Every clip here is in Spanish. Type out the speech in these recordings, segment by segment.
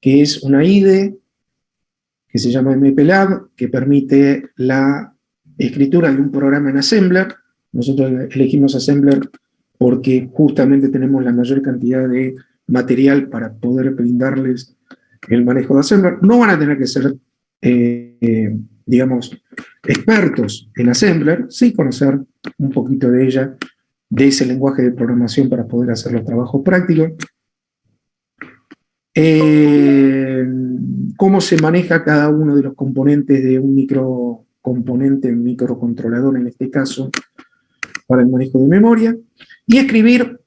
que es una IDE que se llama MPLAB, que permite la escritura de un programa en Assembler. Nosotros elegimos Assembler porque justamente tenemos la mayor cantidad de material para poder brindarles el manejo de Assembler. No van a tener que ser, digamos, expertos en Assembler, sí conocer un poquito de ella, de ese lenguaje de programación para poder hacer los trabajos prácticos. Cómo se maneja cada uno de los componentes de un microcomponente, un microcontrolador en este caso, para el manejo de memoria, y escribir,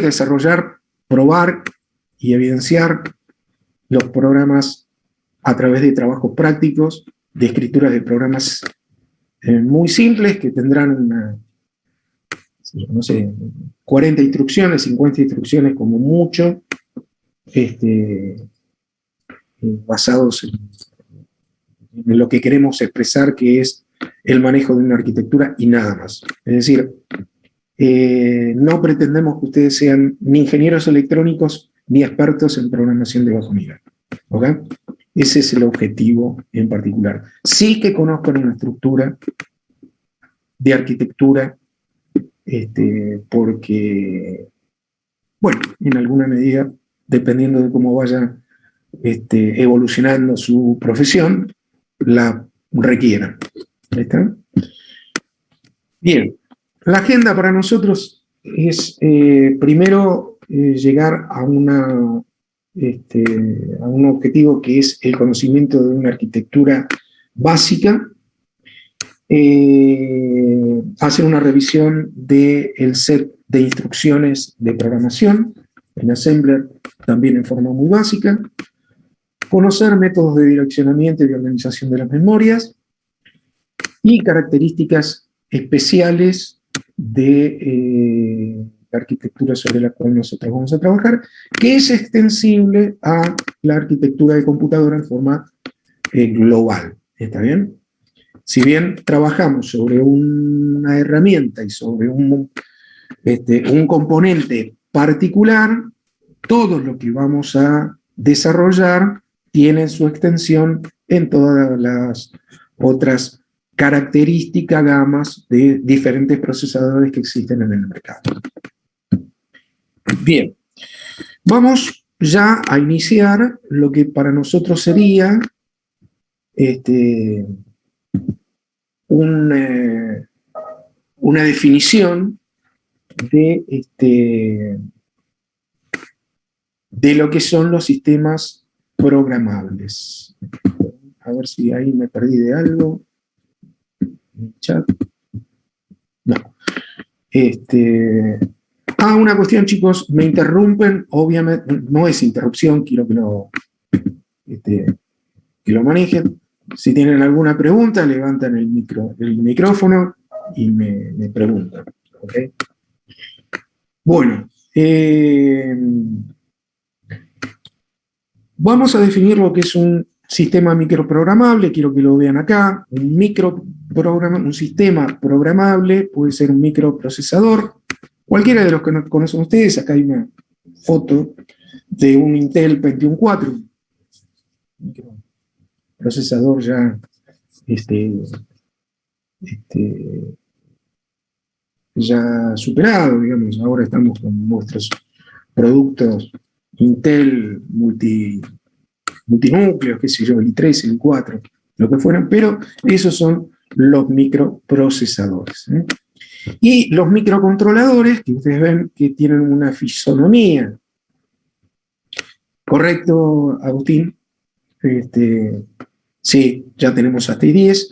desarrollar, probar y evidenciar los programas a través de trabajos prácticos, de escritura de programas muy simples que tendrán no sé, 40 instrucciones, 50 instrucciones como mucho, basados en lo que queremos expresar, que es el manejo de una arquitectura y nada más. Es decir, no pretendemos que ustedes sean ni ingenieros electrónicos ni expertos en programación de bajo nivel. ¿Okay? Ese es el objetivo en particular. Sí que conozcan una estructura de arquitectura, porque, bueno, en alguna medida, dependiendo de cómo vaya evolucionando su profesión, la requieran. ¿Está? Bien, la agenda para nosotros es primero llegar a un objetivo que es el conocimiento de una arquitectura básica, hacer una revisión del set de instrucciones de programación en Assembler, también en forma muy básica, conocer métodos de direccionamiento y de organización de las memorias y características especiales de la arquitectura sobre la cual nosotros vamos a trabajar, que es extensible a la arquitectura de computadora en forma global. ¿Está bien? Si bien trabajamos sobre una herramienta y sobre un componente particular, todo lo que vamos a desarrollar tiene su extensión en todas las otras características, gamas de diferentes procesadores que existen en el mercado. Bien, vamos ya a iniciar lo que para nosotros sería una definición de lo que son los sistemas programables. A ver si ahí me perdí de algo. En el chat. No. Una cuestión, chicos, me interrumpen, obviamente, no es interrupción, quiero que lo manejen. Si tienen alguna pregunta, levantan el micrófono y me preguntan. ¿Okay? Bueno, vamos a definir lo que es un sistema microprogramable. Quiero que lo vean acá. Un sistema programable puede ser un microprocesador. Cualquiera de los que nos conocen ustedes, acá hay una foto de un Intel Pentium 4, procesador ya ya superado, digamos. Ahora estamos con nuestros productos Intel multinúcleos, qué sé yo, el i3, el i4, lo que fueran, pero esos son los microprocesadores. Y los microcontroladores, que ustedes ven que tienen una fisonomía. ¿Correcto, Agustín? Sí, ya tenemos hasta i10.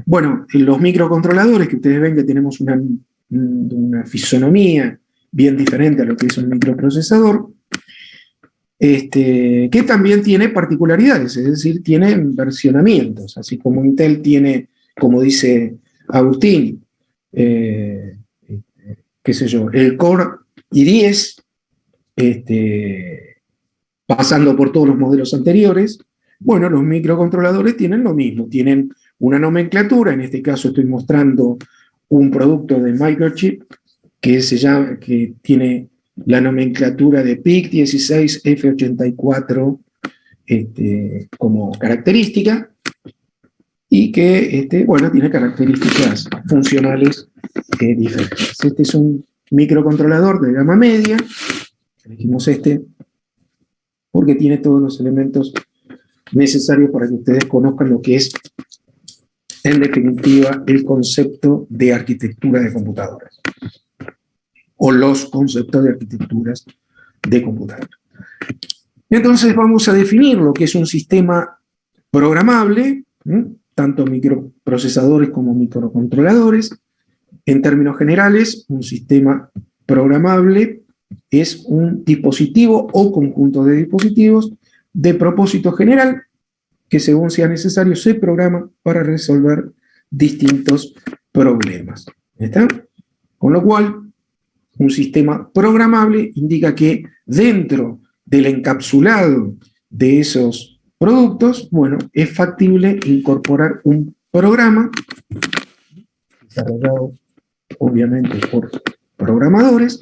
Bueno, los microcontroladores, que ustedes ven que tenemos una fisonomía bien diferente a lo que es un microprocesador, que también tiene particularidades, es decir, tiene versionamientos, así como Intel tiene, como dice Agustín, qué sé yo, el Core i10, pasando por todos los modelos anteriores. Bueno, los microcontroladores tienen lo mismo, tienen una nomenclatura. En este caso estoy mostrando un producto de Microchip que tiene la nomenclatura de PIC 16 F84 como característica, y que bueno, tiene características funcionales diferentes. Este es un microcontrolador de gama media, elegimos este porque tiene todos los elementos necesarios para que ustedes conozcan lo que es, en definitiva, el concepto de arquitectura de computadoras, o los conceptos de arquitecturas de computadoras. Entonces vamos a definir lo que es un sistema programable, tanto microprocesadores como microcontroladores. En términos generales, un sistema programable es un dispositivo o conjunto de dispositivos de propósito general que, según sea necesario, se programa para resolver distintos problemas. ¿Está? Con lo cual, un sistema programable indica que dentro del encapsulado de esos productos, bueno, es factible incorporar un programa desarrollado obviamente por programadores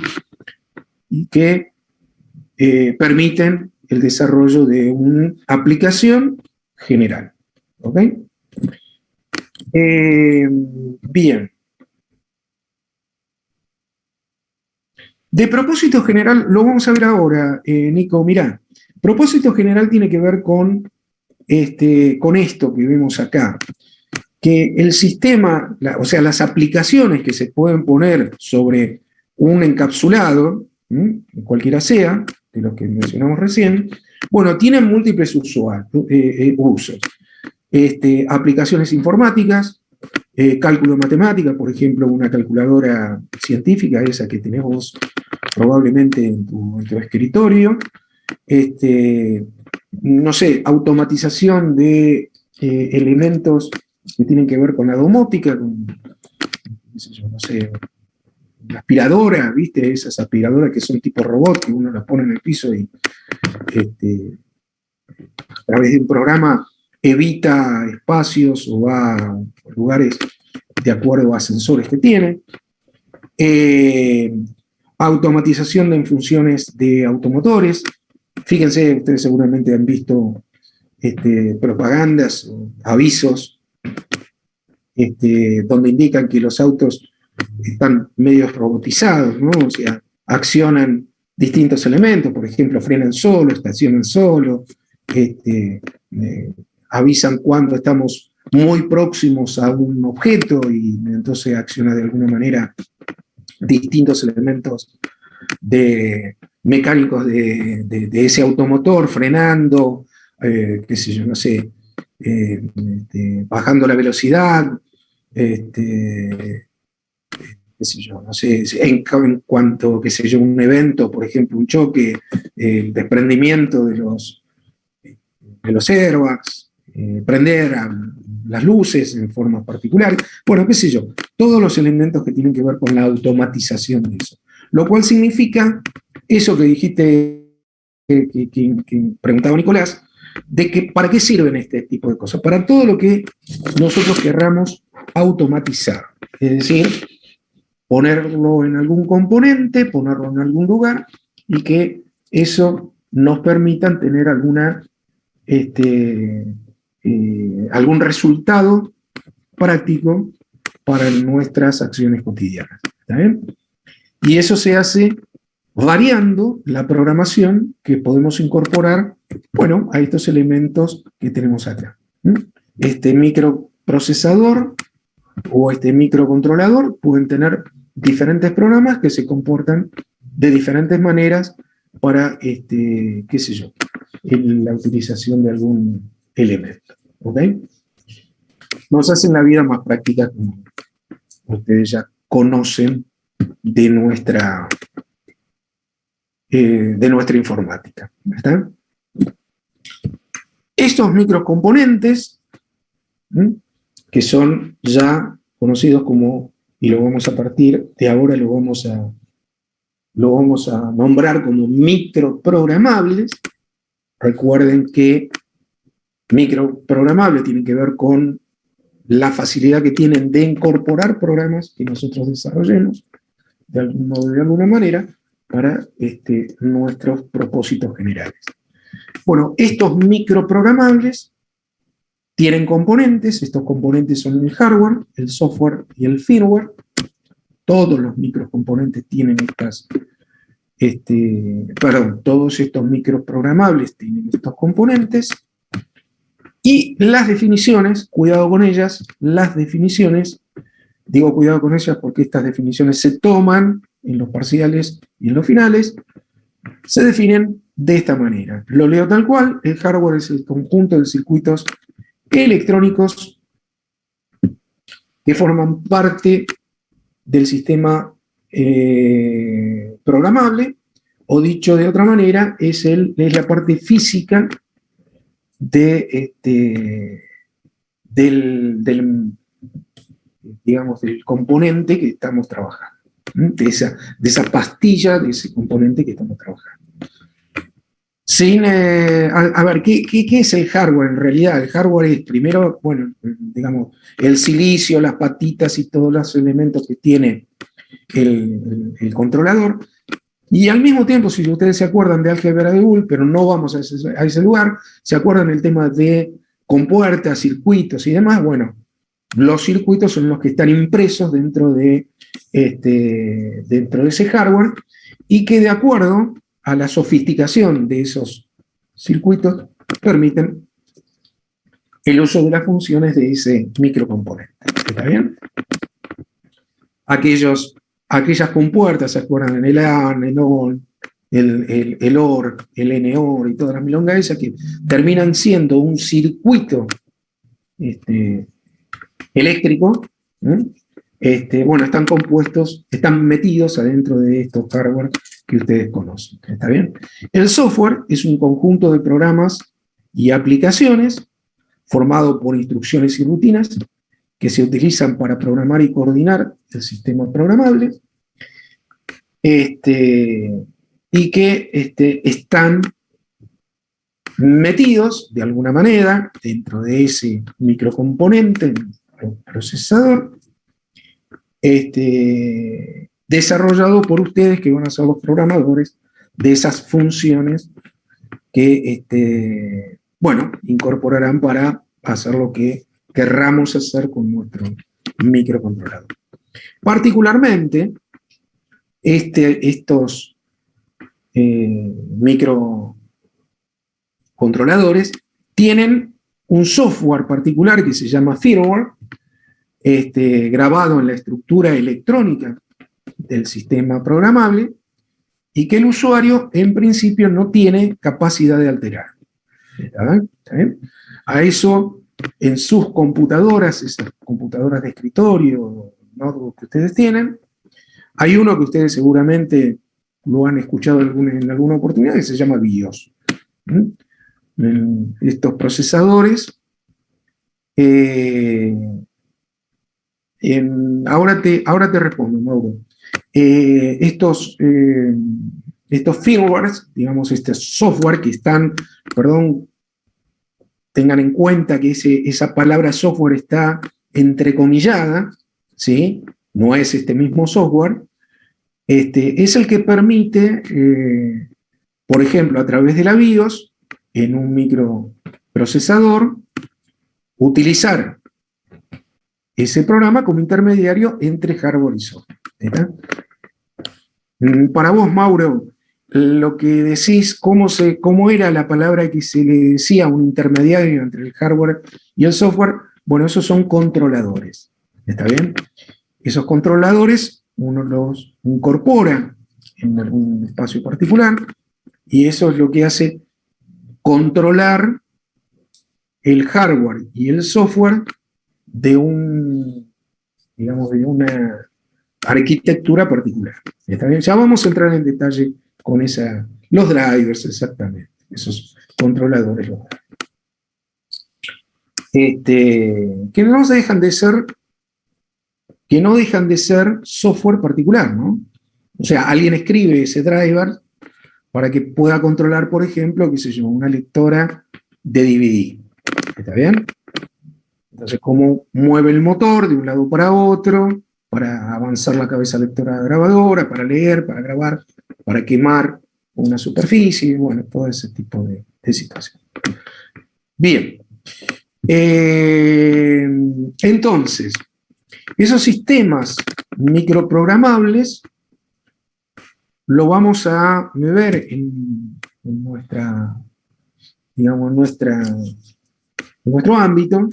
y que permiten el desarrollo de una aplicación general. ¿Ok? Bien. De propósito general, lo vamos a ver ahora, Nico, mirá. Propósito general tiene que ver con esto que vemos acá, que el sistema, o sea, las aplicaciones que se pueden poner sobre un encapsulado, cualquiera sea, de los que mencionamos recién, bueno, tienen múltiples usos. Aplicaciones informáticas, cálculo matemática, por ejemplo, una calculadora científica, esa que tenemos probablemente en tu escritorio, no sé, automatización de elementos que tienen que ver con la domótica, con, no sé, una aspiradora, ¿viste? Esas aspiradoras que son tipo robot, que uno las pone en el piso y a través de un programa evita espacios o va a lugares de acuerdo a sensores que tiene. Automatización de funciones de automotores. Fíjense, ustedes seguramente han visto propagandas, avisos, donde indican que los autos están medio robotizados, ¿no? O sea, accionan distintos elementos, por ejemplo, frenan solo, estacionan solo, avisan cuando estamos muy próximos a un objeto y entonces acciona de alguna manera distintos elementos mecánicos de ese automotor, frenando, qué sé yo, no sé, bajando la velocidad, qué sé yo, no sé, en cuanto, qué sé yo, un evento, por ejemplo, un choque, el desprendimiento de los airbags, prender las luces en forma particular, bueno, qué sé yo, todos los elementos que tienen que ver con la automatización de eso. Lo cual significa eso que dijiste, que preguntaba Nicolás, de que para qué sirven este tipo de cosas. Para todo lo que nosotros querramos automatizar. Es decir, ponerlo en algún componente, ponerlo en algún lugar, y que eso nos permita tener algún resultado práctico para nuestras acciones cotidianas. ¿Está bien? Y eso se hace variando la programación que podemos incorporar, bueno, a estos elementos que tenemos acá. Este microprocesador o este microcontrolador pueden tener diferentes programas que se comportan de diferentes maneras para, qué sé yo, la utilización de algún elemento. ¿Ok? Nos hacen la vida más práctica, como ustedes ya conocen de nuestra informática. ¿Está? Estos microcomponentes, que son ya conocidos como, y lo vamos a partir de ahora, lo vamos a nombrar como microprogramables. Recuerden que microprogramables tienen que ver con la facilidad que tienen de incorporar programas que nosotros desarrollemos de algún modo, de alguna manera, para nuestros propósitos generales. Bueno, estos microprogramables tienen componentes, estos componentes son el hardware, el software y el firmware. Todos los microcomponentes tienen todos estos microprogramables tienen estos componentes. Y las definiciones, cuidado con ellas, las definiciones, digo cuidado con ellas porque estas definiciones se toman en los parciales y en los finales, se definen de esta manera. Lo leo tal cual: el hardware es el conjunto de circuitos electrónicos que forman parte del sistema programable, o dicho de otra manera, es la parte física digamos, del componente que estamos trabajando, de esa pastilla, de ese componente que estamos trabajando. A ver, ¿qué es el hardware en realidad? El hardware es primero, bueno, digamos, el silicio, las patitas y todos los elementos que tiene el controlador. Y al mismo tiempo, si ustedes se acuerdan de álgebra de Boole, pero no vamos a ese lugar, se acuerdan del tema de compuertas, circuitos y demás, bueno, los circuitos son los que están impresos dentro de ese hardware, y que de acuerdo a la sofisticación de esos circuitos permiten el uso de las funciones de ese microcomponente. ¿Está bien? Aquellas compuertas, ¿se acuerdan? El AN, el ON, el OR, el NOR y todas las milongas esas, que terminan siendo un circuito eléctrico, bueno, están compuestos, están metidos adentro de estos hardware que ustedes conocen. ¿Está bien? El software es un conjunto de programas y aplicaciones formado por instrucciones y rutinas que se utilizan para programar y coordinar el sistema programable, y que están metidos de alguna manera dentro de ese microcomponente, el procesador, desarrollado por ustedes, que van a ser los programadores de esas funciones que, bueno, incorporarán para hacer lo que querramos hacer con nuestro microcontrolador. Particularmente, estos microcontroladores tienen un software particular que se llama firmware, grabado en la estructura electrónica del sistema programable, y que el usuario en principio no tiene capacidad de alterar. ¿Está bien? A eso, en sus computadoras, esas computadoras de escritorio, notebook que ustedes tienen, hay uno que ustedes seguramente lo han escuchado en alguna oportunidad, que se llama BIOS. Estos procesadores, ahora te respondo, Mauro. Estos firmwares, digamos, este software que están, perdón, tengan en cuenta que esa palabra software está entrecomillada, ¿sí? No es este mismo software, es el que permite, por ejemplo, a través de la BIOS, en un microprocesador, utilizar ese programa como intermediario entre hardware y software. ¿Está? Para vos, Mauro, lo que decís, cómo era la palabra que se le decía a un intermediario entre el hardware y el software, bueno, esos son controladores. ¿Está bien? Esos controladores uno los incorpora en algún espacio particular, y eso es lo que hace controlar el hardware y el software de de una arquitectura particular. ¿Está bien? Ya vamos a entrar en detalle con los drivers, exactamente, esos controladores. Que no dejan de ser software particular, ¿no? O sea, alguien escribe ese driver para que pueda controlar, por ejemplo, qué sé yo, una lectora de DVD. ¿Está bien? Entonces, cómo mueve el motor de un lado para otro, para avanzar la cabeza lectora grabadora, para leer, para grabar, para quemar una superficie, bueno, todo ese tipo de situación. Bien. Entonces, esos sistemas microprogramables lo vamos a ver en nuestra, digamos, en nuestro ámbito,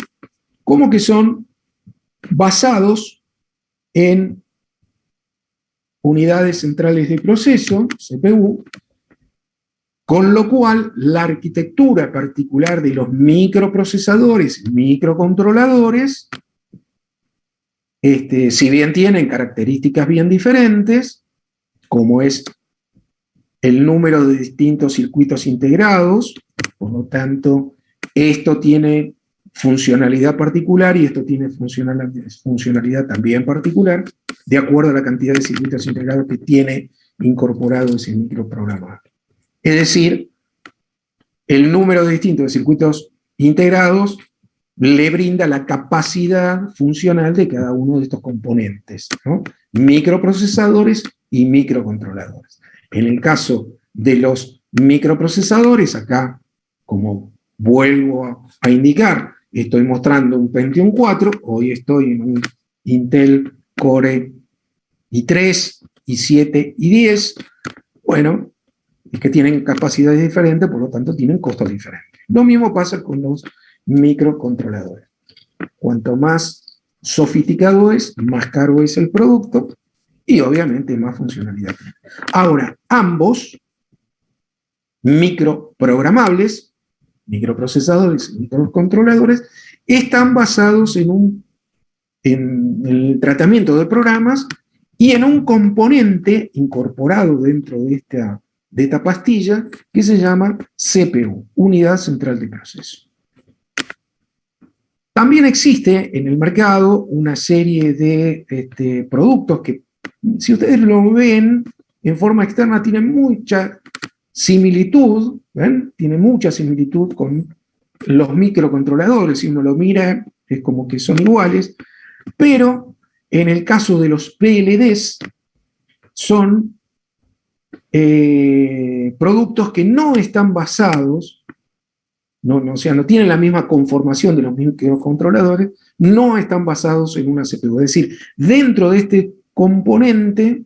como que son basados en unidades centrales de proceso, CPU, con lo cual la arquitectura particular de los microprocesadores, microcontroladores, si bien tienen características bien diferentes, como es el número de distintos circuitos integrados, por lo tanto, esto tiene funcionalidad particular y esto tiene funcionalidad también particular, de acuerdo a la cantidad de circuitos integrados que tiene incorporado ese microprograma. Es decir, el número de distintos circuitos integrados le brinda la capacidad funcional de cada uno de estos componentes, ¿no? Microprocesadores y microcontroladores. En el caso de los microprocesadores, acá, como vuelvo a indicar, estoy mostrando un Pentium 4, hoy estoy en un Intel Core i3, i7, i10, bueno, es que tienen capacidades diferentes, por lo tanto tienen costos diferentes. Lo mismo pasa con los microcontroladores. Cuanto más sofisticado es, más caro es el producto y obviamente más funcionalidad. Ahora, ambos microprogramables, microprocesadores y microcontroladores, están basados en el tratamiento de programas y en un componente incorporado dentro de esta pastilla que se llama CPU, Unidad Central de Proceso. También existe en el mercado una serie de productos que, si ustedes lo ven en forma externa, tienen mucha similitud, ¿ven? Tiene mucha similitud con los microcontroladores. Si uno lo mira, es como que son iguales, pero en el caso de los PLDs, son productos que no están basados, o sea, no tienen la misma conformación de los microcontroladores, no están basados en una CPU. Es decir, dentro de este componente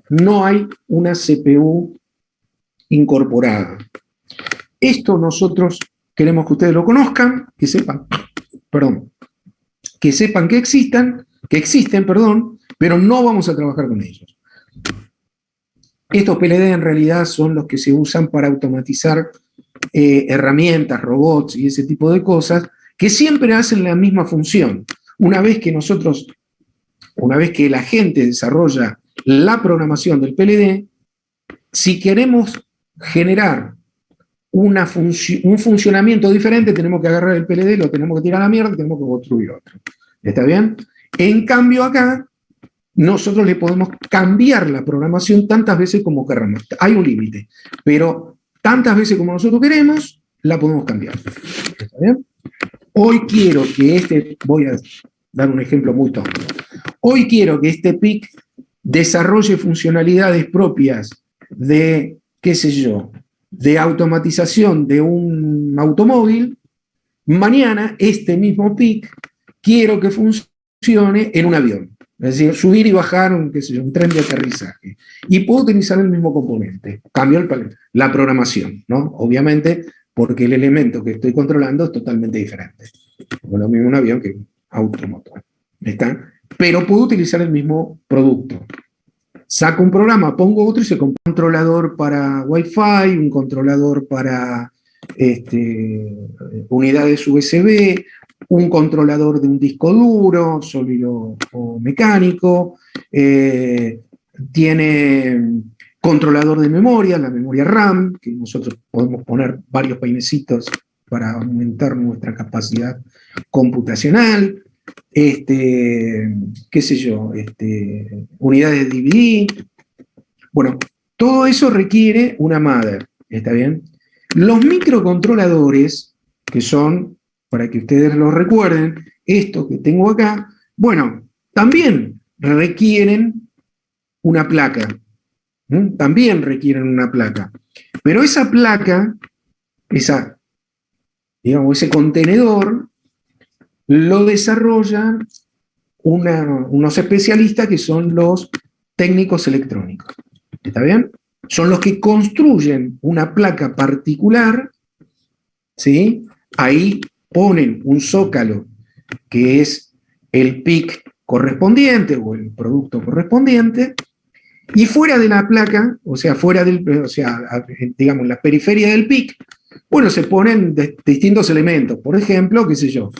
no hay una CPU incorporada. Esto nosotros queremos que ustedes lo conozcan, que sepan que existen, pero no vamos a trabajar con ellos. Estos PLD en realidad son los que se usan para automatizar herramientas, robots y ese tipo de cosas, que siempre hacen la misma función. Una vez que la gente desarrolla la programación del PLD, si queremos generar un funcionamiento diferente, tenemos que agarrar el PLD, lo tenemos que tirar a la mierda y tenemos que construir otro. ¿Está bien? En cambio acá, nosotros le podemos cambiar la programación tantas veces como queramos. Hay un límite, pero tantas veces como nosotros queremos, la podemos cambiar. ¿Está bien? Hoy quiero que voy a dar un ejemplo muy tonto. Hoy quiero que este PIC desarrolle funcionalidades propias de, qué sé yo, de automatización de un automóvil. Mañana este mismo PIC quiero que funcione en un avión. Es decir, subir y bajar un tren de aterrizaje. Y puedo utilizar el mismo componente. Cambio la programación, ¿no? Obviamente, porque el elemento que estoy controlando es totalmente diferente. No es lo mismo un avión que un automotor. ¿Está? Pero puedo utilizar el mismo producto. Saco un programa, pongo otro y se compra un controlador para Wi-Fi, un controlador para unidades USB, un controlador de un disco duro, sólido o mecánico, tiene controlador de memoria, la memoria RAM, que nosotros podemos poner varios peinecitos para aumentar nuestra capacidad computacional, qué sé yo, unidades de DVD. Bueno, todo eso requiere una mother, ¿está bien? Los microcontroladores, que son, para que ustedes lo recuerden, esto que tengo acá, bueno, también requieren una placa. También requieren una placa. Pero esa placa, ese contenedor, lo desarrollan unos especialistas que son los técnicos electrónicos. ¿Está bien? Son los que construyen una placa particular, ¿sí? Ahí ponen un zócalo, que es el PIC correspondiente o el producto correspondiente, y fuera de la placa, digamos, la periferia del PIC, bueno, se ponen distintos elementos. Por ejemplo, qué sé yo,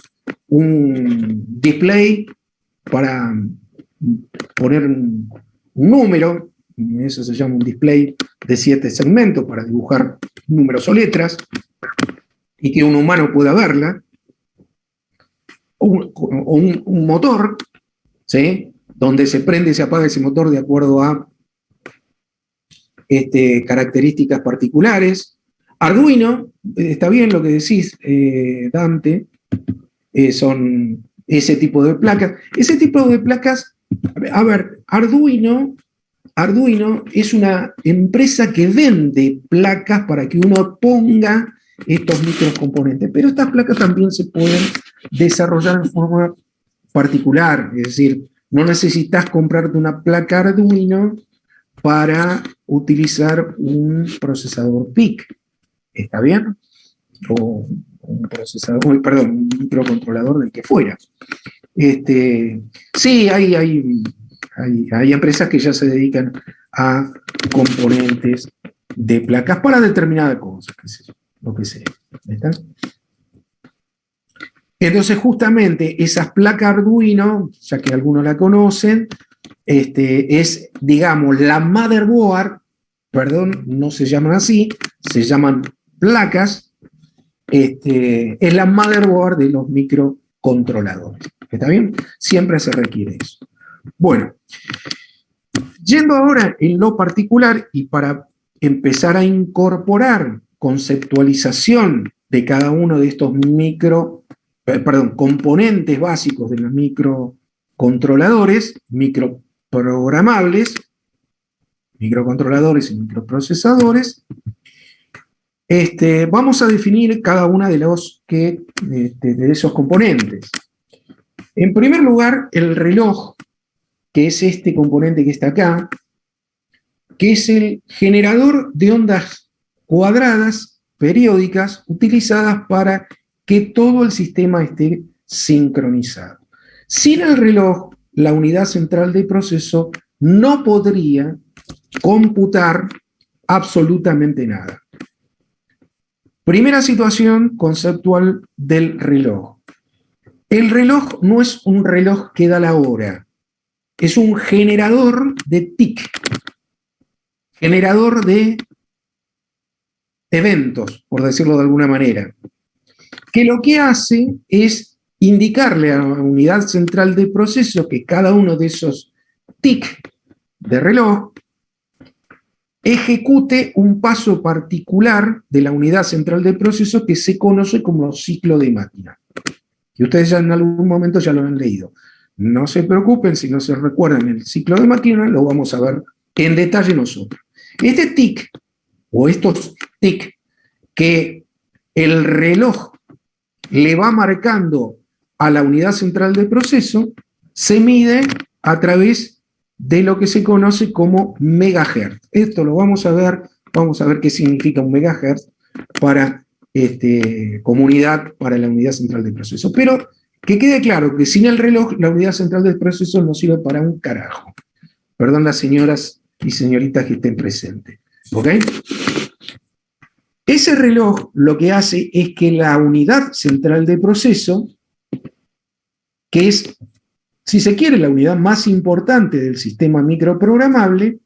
un display para poner un número, eso se llama un display de 7 segmentos para dibujar números o letras, y que un humano pueda verla, o un motor, ¿sí? Donde se prende y se apaga ese motor de acuerdo a características particulares. Arduino, está bien lo que decís, Dante, son ese tipo de placas. Ese tipo de placas, a ver, Arduino es una empresa que vende placas para que uno ponga estos microcomponentes, pero estas placas también se pueden desarrollar en forma particular, es decir, no necesitas comprarte una placa Arduino para utilizar un procesador PIC, ¿está bien? O un procesador, perdón, un microcontrolador del que fuera. Sí, hay empresas que ya se dedican a componentes de placas para determinadas cosas, lo que sea. ¿Está? Entonces, justamente esas placas Arduino, ya que algunos la conocen, es, digamos, la motherboard, perdón, no se llaman así, se llaman placas, es la motherboard de los microcontroladores. ¿Está bien? Siempre se requiere eso. Bueno, yendo ahora en lo particular y para empezar a incorporar conceptualización de cada uno de estos componentes básicos de los microcontroladores, microprogramables, microcontroladores y microprocesadores, vamos a definir cada una de esos componentes. En primer lugar, el reloj, que es este componente que está acá, que es el generador de ondas cuadradas periódicas utilizadas para que todo el sistema esté sincronizado. Sin el reloj, la unidad central de proceso no podría computar absolutamente nada. Primera situación conceptual del reloj. El reloj no es un reloj que da la hora, es un generador de TIC, generador de eventos, por decirlo de alguna manera, que lo que hace es indicarle a la unidad central de proceso que cada uno de esos TIC de reloj ejecute un paso particular de la unidad central de proceso que se conoce como ciclo de máquina. Y ustedes ya en algún momento ya lo han leído. No se preocupen, si no se recuerdan el ciclo de máquina, lo vamos a ver en detalle nosotros. Este TIC, o estos TIC, que el reloj le va marcando a la unidad central de proceso, se mide a través de lo que se conoce como megahertz. Esto lo vamos a ver qué significa un megahertz para como unidad para la unidad central de proceso. Pero que quede claro que sin el reloj la unidad central de proceso no sirve para un carajo. Perdón las señoras y señoritas que estén presentes. ¿Ok? Ese reloj lo que hace es que la unidad central de proceso, que es, si se quiere, la unidad más importante del sistema microprogramable,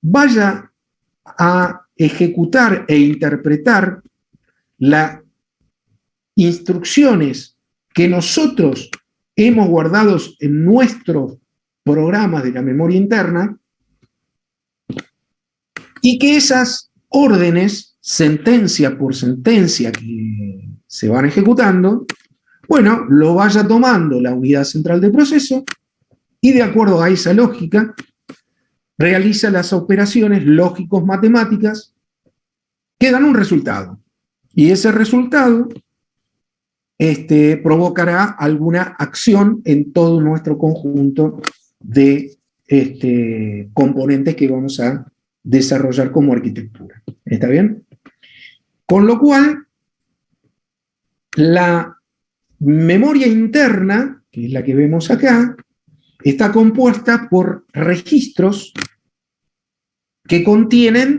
vaya a ejecutar e interpretar las instrucciones que nosotros hemos guardado en nuestros programas de la memoria interna y que esas órdenes, sentencia por sentencia que se van ejecutando, bueno, lo vaya tomando la unidad central de proceso y de acuerdo a esa lógica realiza las operaciones lógicos-matemáticas que dan un resultado. Y ese resultado provocará alguna acción en todo nuestro conjunto de componentes que vamos a desarrollar como arquitectura. ¿Está bien? Con lo cual, la memoria interna, que es la que vemos acá, está compuesta por registros que contienen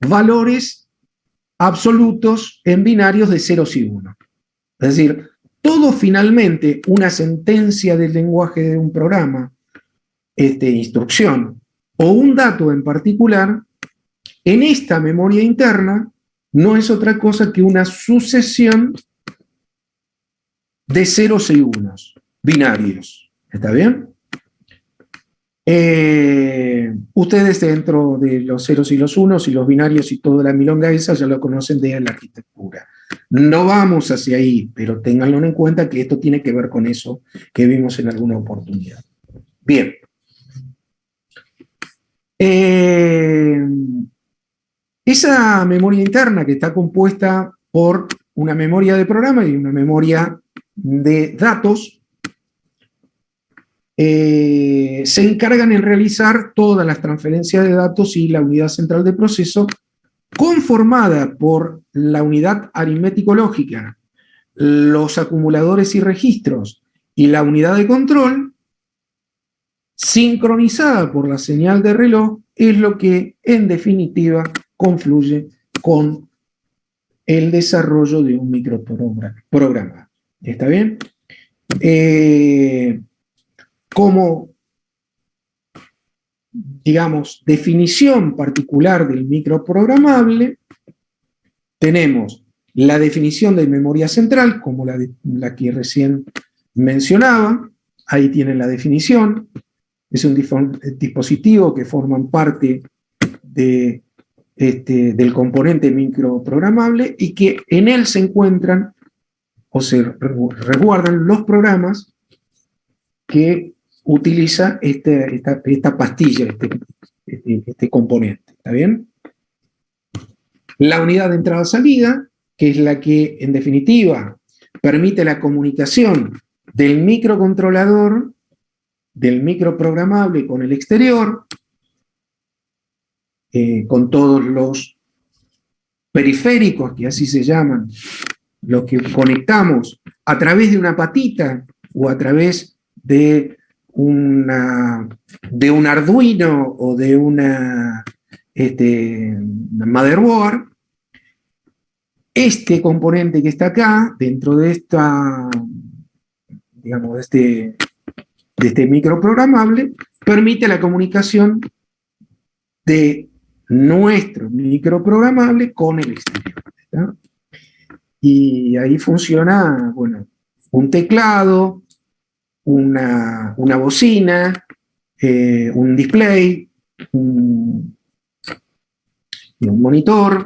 valores absolutos en binarios de ceros y unos. Es decir, todo finalmente, una sentencia del lenguaje de un programa, instrucción, o un dato en particular, en esta memoria interna no es otra cosa que una sucesión de ceros y unos, binarios. ¿Está bien? Ustedes dentro de los ceros y los unos y los binarios y toda la milonga esa ya lo conocen de la arquitectura. No vamos hacia ahí, pero ténganlo en cuenta que esto tiene que ver con eso que vimos en alguna oportunidad. Bien. Esa memoria interna que está compuesta por una memoria de programa y una memoria de datos, se encargan en realizar todas las transferencias de datos y la unidad central de proceso, conformada por la unidad aritmético-lógica, los acumuladores y registros y la unidad de control, sincronizada por la señal de reloj, es lo que en definitiva confluye con el desarrollo de un microprograma. ¿Está bien? Como, digamos, definición particular del microprogramable, tenemos la definición de memoria central, como la que recién mencionaba. Ahí tienen la definición. Es un dispositivo que forman parte del componente microprogramable y que en él se encuentran o se resguardan los programas que utiliza esta pastilla, este componente. ¿Está bien? La unidad de entrada-salida, que es la que, en definitiva, permite la comunicación del microcontrolador, del microprogramable con el exterior, con todos los periféricos, que así se llaman, los que conectamos a través de una patita o a través de un Arduino o de una motherboard. Este componente que está acá, dentro de esta, digamos, de este microprogramable, permite la comunicación de nuestro microprogramable con el exterior. ¿Está? Y ahí funciona, bueno, un teclado, una bocina, un display, un monitor,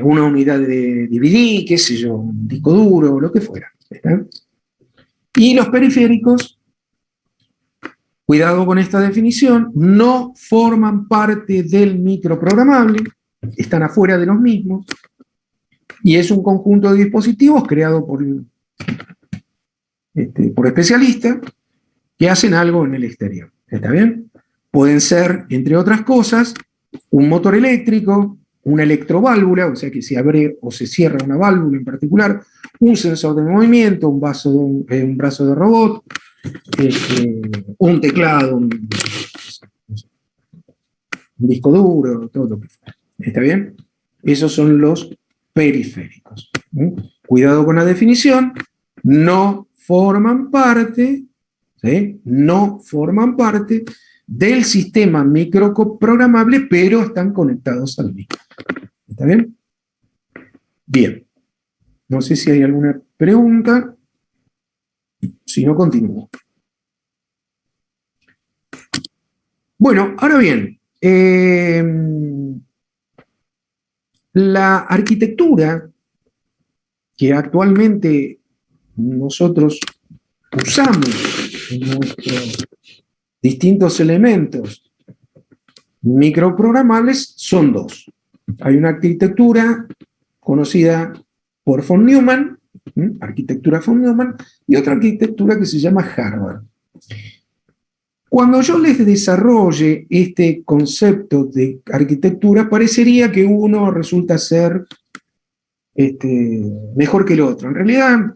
una unidad de DVD, qué sé yo, un disco duro, lo que fuera. ¿Está? Y los periféricos, cuidado con esta definición, no forman parte del microprogramable, están afuera de los mismos, y es un conjunto de dispositivos creado por especialistas que hacen algo en el exterior. ¿Está bien? Pueden ser, entre otras cosas, un motor eléctrico, una electroválvula, o sea que se abre o se cierra una válvula en particular, un sensor de movimiento, un brazo de robot, un teclado, un disco duro, todo lo que fuera. ¿Está bien? Esos son los periféricos. Cuidado con la definición, no forman parte, ¿sí? No forman parte del sistema microprogramable, pero están conectados al micro. ¿Está bien? Bien. No sé si hay alguna pregunta. Si no, continúo. Bueno, ahora bien, la arquitectura que actualmente nosotros usamos en nuestro distintos elementos microprogramables son dos. Hay una arquitectura conocida por von Neumann, arquitectura von Neumann, y otra arquitectura que se llama Harvard. Cuando yo les desarrolle este concepto de arquitectura, parecería que uno resulta ser mejor que el otro. En realidad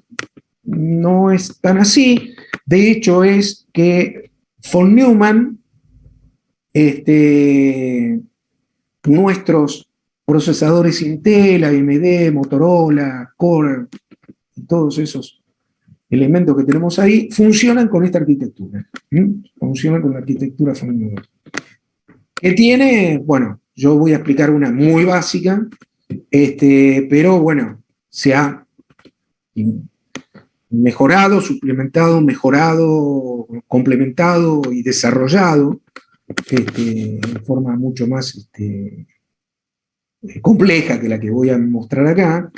no es tan así. De hecho, es que von Neumann, nuestros procesadores Intel, AMD, Motorola, Core, y todos esos elementos que tenemos ahí, funcionan con esta arquitectura. Funcionan con la arquitectura von Neumann. Que tiene, bueno, yo voy a explicar una muy básica, pero bueno, se ha mejorado, suplementado, mejorado, complementado y desarrollado en forma mucho más compleja que la que voy a mostrar acá.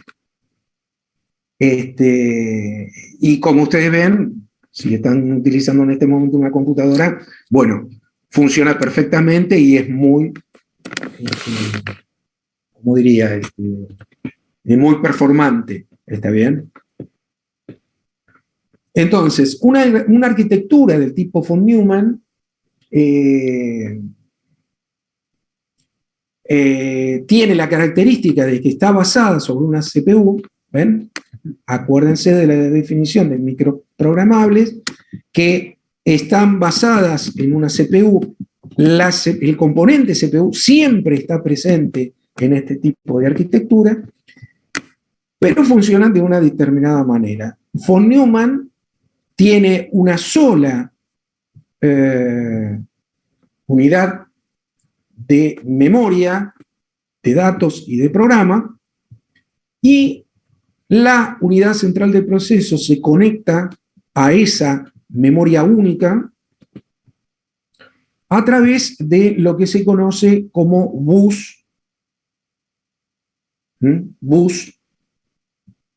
Y como ustedes ven, si están utilizando en este momento una computadora, bueno, funciona perfectamente y es muy, ¿cómo diría? Muy performante, ¿está bien? Entonces, una arquitectura del tipo von Neumann tiene la característica de que está basada sobre una CPU, ¿ven? Acuérdense de la definición de microprogramables, que están basadas en una CPU. El componente CPU siempre está presente en este tipo de arquitectura, pero funcionan de una determinada manera. Von Neumann tiene una sola unidad de memoria, de datos y de programa, y la unidad central de proceso se conecta a esa memoria única a través de lo que se conoce como bus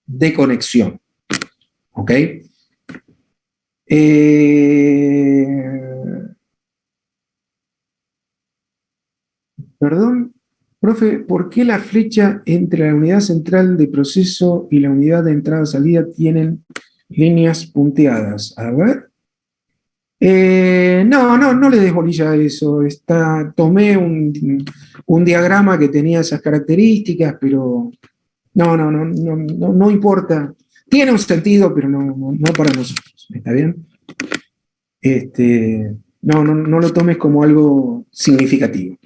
de conexión. ¿Ok? Perdón, profe, ¿por qué la flecha entre la unidad central de proceso y la unidad de entrada-salida tienen líneas punteadas? A ver. No le des bolilla a eso. Tomé un diagrama que tenía esas características, pero no importa. Tiene un sentido, pero no para nosotros. ¿Está bien? No lo tomes como algo significativo.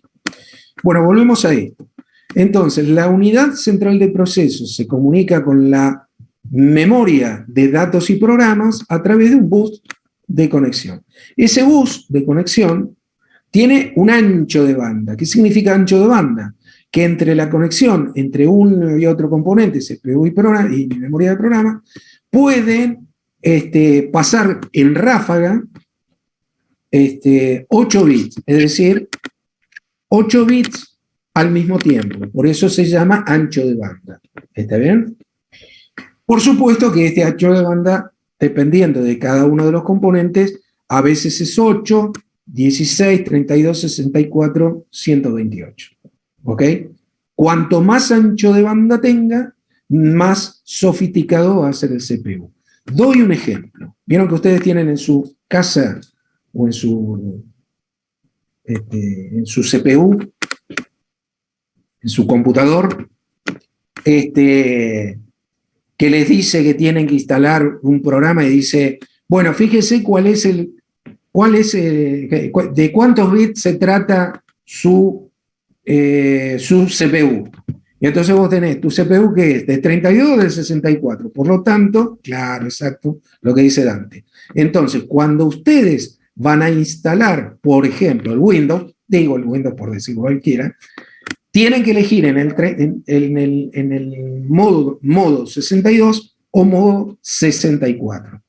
Bueno, volvemos a esto. Entonces, la unidad central de procesos se comunica con la memoria de datos y programas a través de un bus de conexión. Ese bus de conexión tiene un ancho de banda. ¿Qué significa ancho de banda? Que entre la conexión entre uno y otro componente, CPU y memoria de programa, pueden pasar en ráfaga 8 bits, es decir, 8 bits al mismo tiempo. Por eso se llama ancho de banda. ¿Está bien? Por supuesto que este ancho de banda, dependiendo de cada uno de los componentes, a veces es 8, 16, 32, 64, 128. ¿Ok? Cuanto más ancho de banda tenga, más sofisticado va a ser el CPU. Doy un ejemplo. Vieron que ustedes tienen en su casa o en su CPU, en su computador, que les dice que tienen que instalar un programa y dice, bueno, fíjese de cuántos bits se trata su CPU. Y entonces vos tenés tu CPU que es de 32 o de 64. Por lo tanto, claro, exacto, lo que dice Dante. Entonces, cuando ustedes van a instalar, por ejemplo, el Windows por decir cualquiera, tienen que elegir en el modo 62 o modo 64.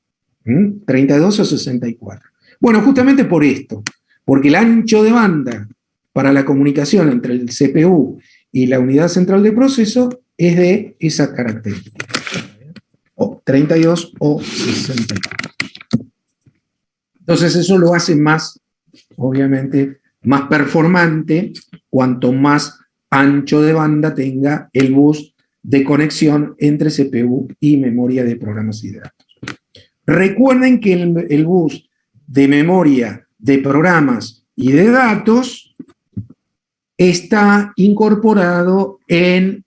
32 o 64. Bueno, justamente por esto, porque el ancho de banda para la comunicación entre el CPU y la unidad central de proceso es de esa característica. 32 o 64. Entonces eso lo hace más obviamente, más performante cuanto más ancho de banda tenga el bus de conexión entre CPU y memoria de programas y de datos. Recuerden que el bus de memoria de programas y de datos está incorporado en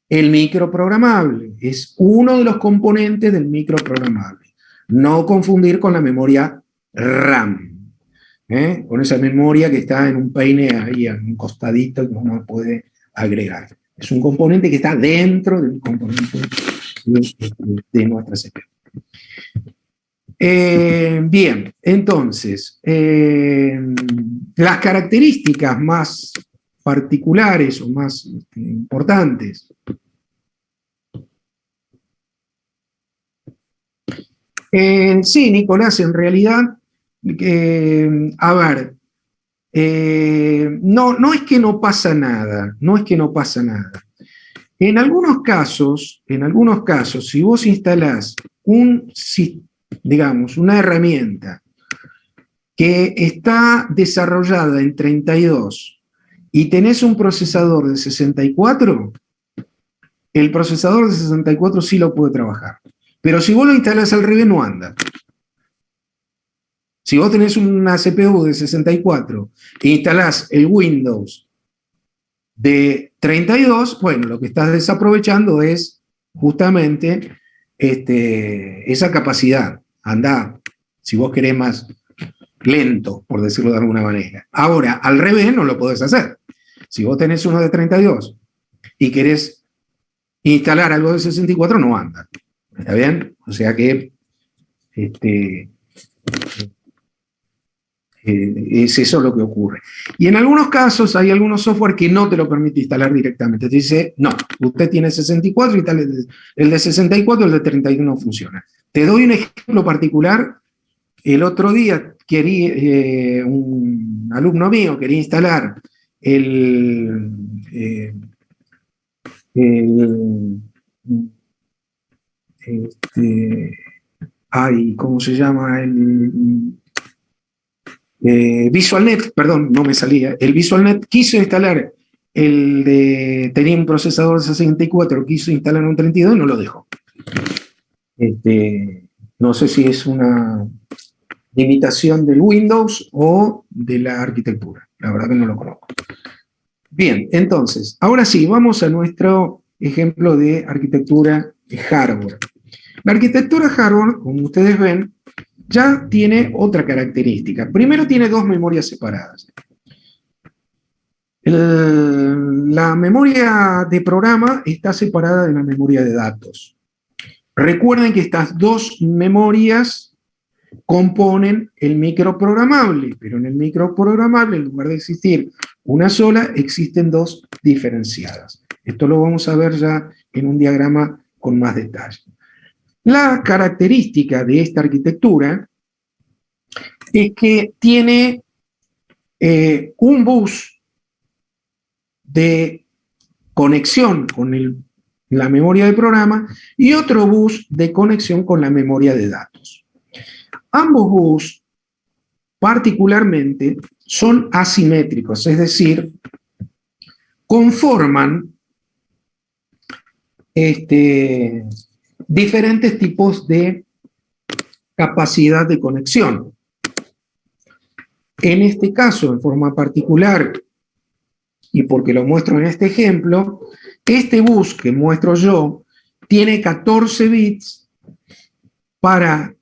el microprogramable. Es uno de los componentes del microprogramable. No confundir con la memoria RAM. Con esa memoria que está en un peine ahí, en un costadito, que uno puede agregar. Es un componente que está dentro del componente de nuestra CPU. Bien, entonces, las características más particulares o más importantes sí, Nicolás, en realidad, a ver, no es que no pasa nada, no es que no pasa nada. En algunos casos, si vos instalás digamos, una herramienta que está desarrollada en 32 y tenés un procesador de 64, el procesador de 64 sí lo puede trabajar. Pero si vos lo instalás al revés, no anda. Si vos tenés una CPU de 64 e instalás el Windows de 32, bueno, lo que estás desaprovechando es justamente esa capacidad. Andá, si vos querés más lento, por decirlo de alguna manera. Ahora, al revés no lo podés hacer. Si vos tenés uno de 32 y querés instalar algo de 64, no anda. ¿Está bien? O sea que es eso lo que ocurre. Y en algunos casos hay algunos software que no te lo permite instalar directamente. Te dice, no, usted tiene 64 y tal, el de 64, el de 31 no funciona. Te doy un ejemplo particular. El otro día un alumno mío quería instalar ¿cómo se llama? VisualNet, perdón, no me salía. El VisualNet quiso instalar tenía un procesador de 64, quiso instalar un 32 y no lo dejó. No sé si es una limitación del Windows o de la arquitectura. La verdad que no lo conozco. Bien, entonces, ahora sí, vamos a nuestro ejemplo de arquitectura de hardware. La arquitectura hardware, como ustedes ven, ya tiene otra característica. Primero tiene dos memorias separadas. La memoria de programa está separada de la memoria de datos. Recuerden que estas dos memorias componen el microprogramable, pero en el microprogramable, en lugar de existir una sola, existen dos diferenciadas. Esto lo vamos a ver ya en un diagrama con más detalle. La característica de esta arquitectura es que tiene un bus de conexión con la memoria de programa y otro bus de conexión con la memoria de datos. Ambos bus, particularmente, son asimétricos, es decir, conforman diferentes tipos de capacidad de conexión. En este caso, en forma particular, y porque lo muestro en este ejemplo, este bus que muestro yo tiene 14 bits para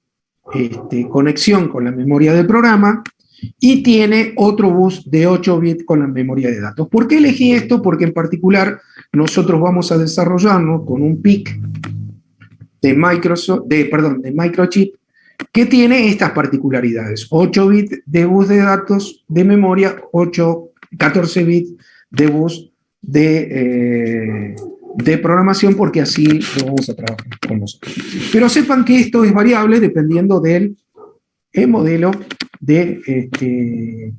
conexión con la memoria del programa y tiene otro bus de 8 bits con la memoria de datos. ¿Por qué elegí esto? Porque en particular nosotros vamos a desarrollarnos con un PIC de Microchip que tiene estas particularidades: 8 bits de bus de datos de memoria, 14 bits de bus de programación, porque así lo vamos a trabajar con nosotros. Pero sepan que esto es variable dependiendo del modelo de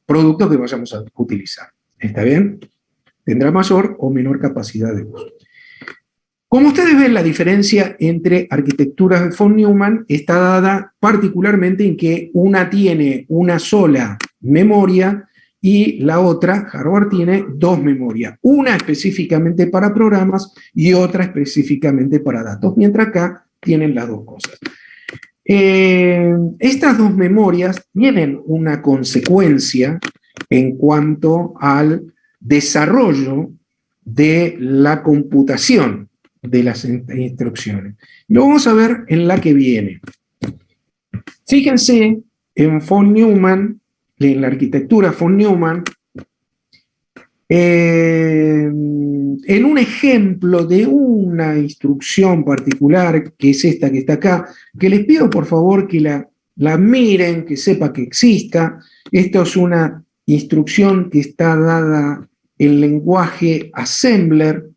producto que vayamos a utilizar. ¿Está bien? Tendrá mayor o menor capacidad de bus. Como ustedes ven, la diferencia entre arquitecturas de von Neumann está dada particularmente en que una tiene una sola memoria y la otra, hardware, tiene dos memorias. Una específicamente para programas y otra específicamente para datos, mientras acá tienen las dos cosas. Estas dos memorias tienen una consecuencia en cuanto al desarrollo de la computación de las instrucciones. Lo vamos a ver en la que viene. Fíjense en von Neumann, en la arquitectura von Neumann, en un ejemplo de una instrucción particular, que es esta que está acá, que les pido por favor que la miren, que sepa que exista. Esto es una instrucción que está dada en lenguaje assembler,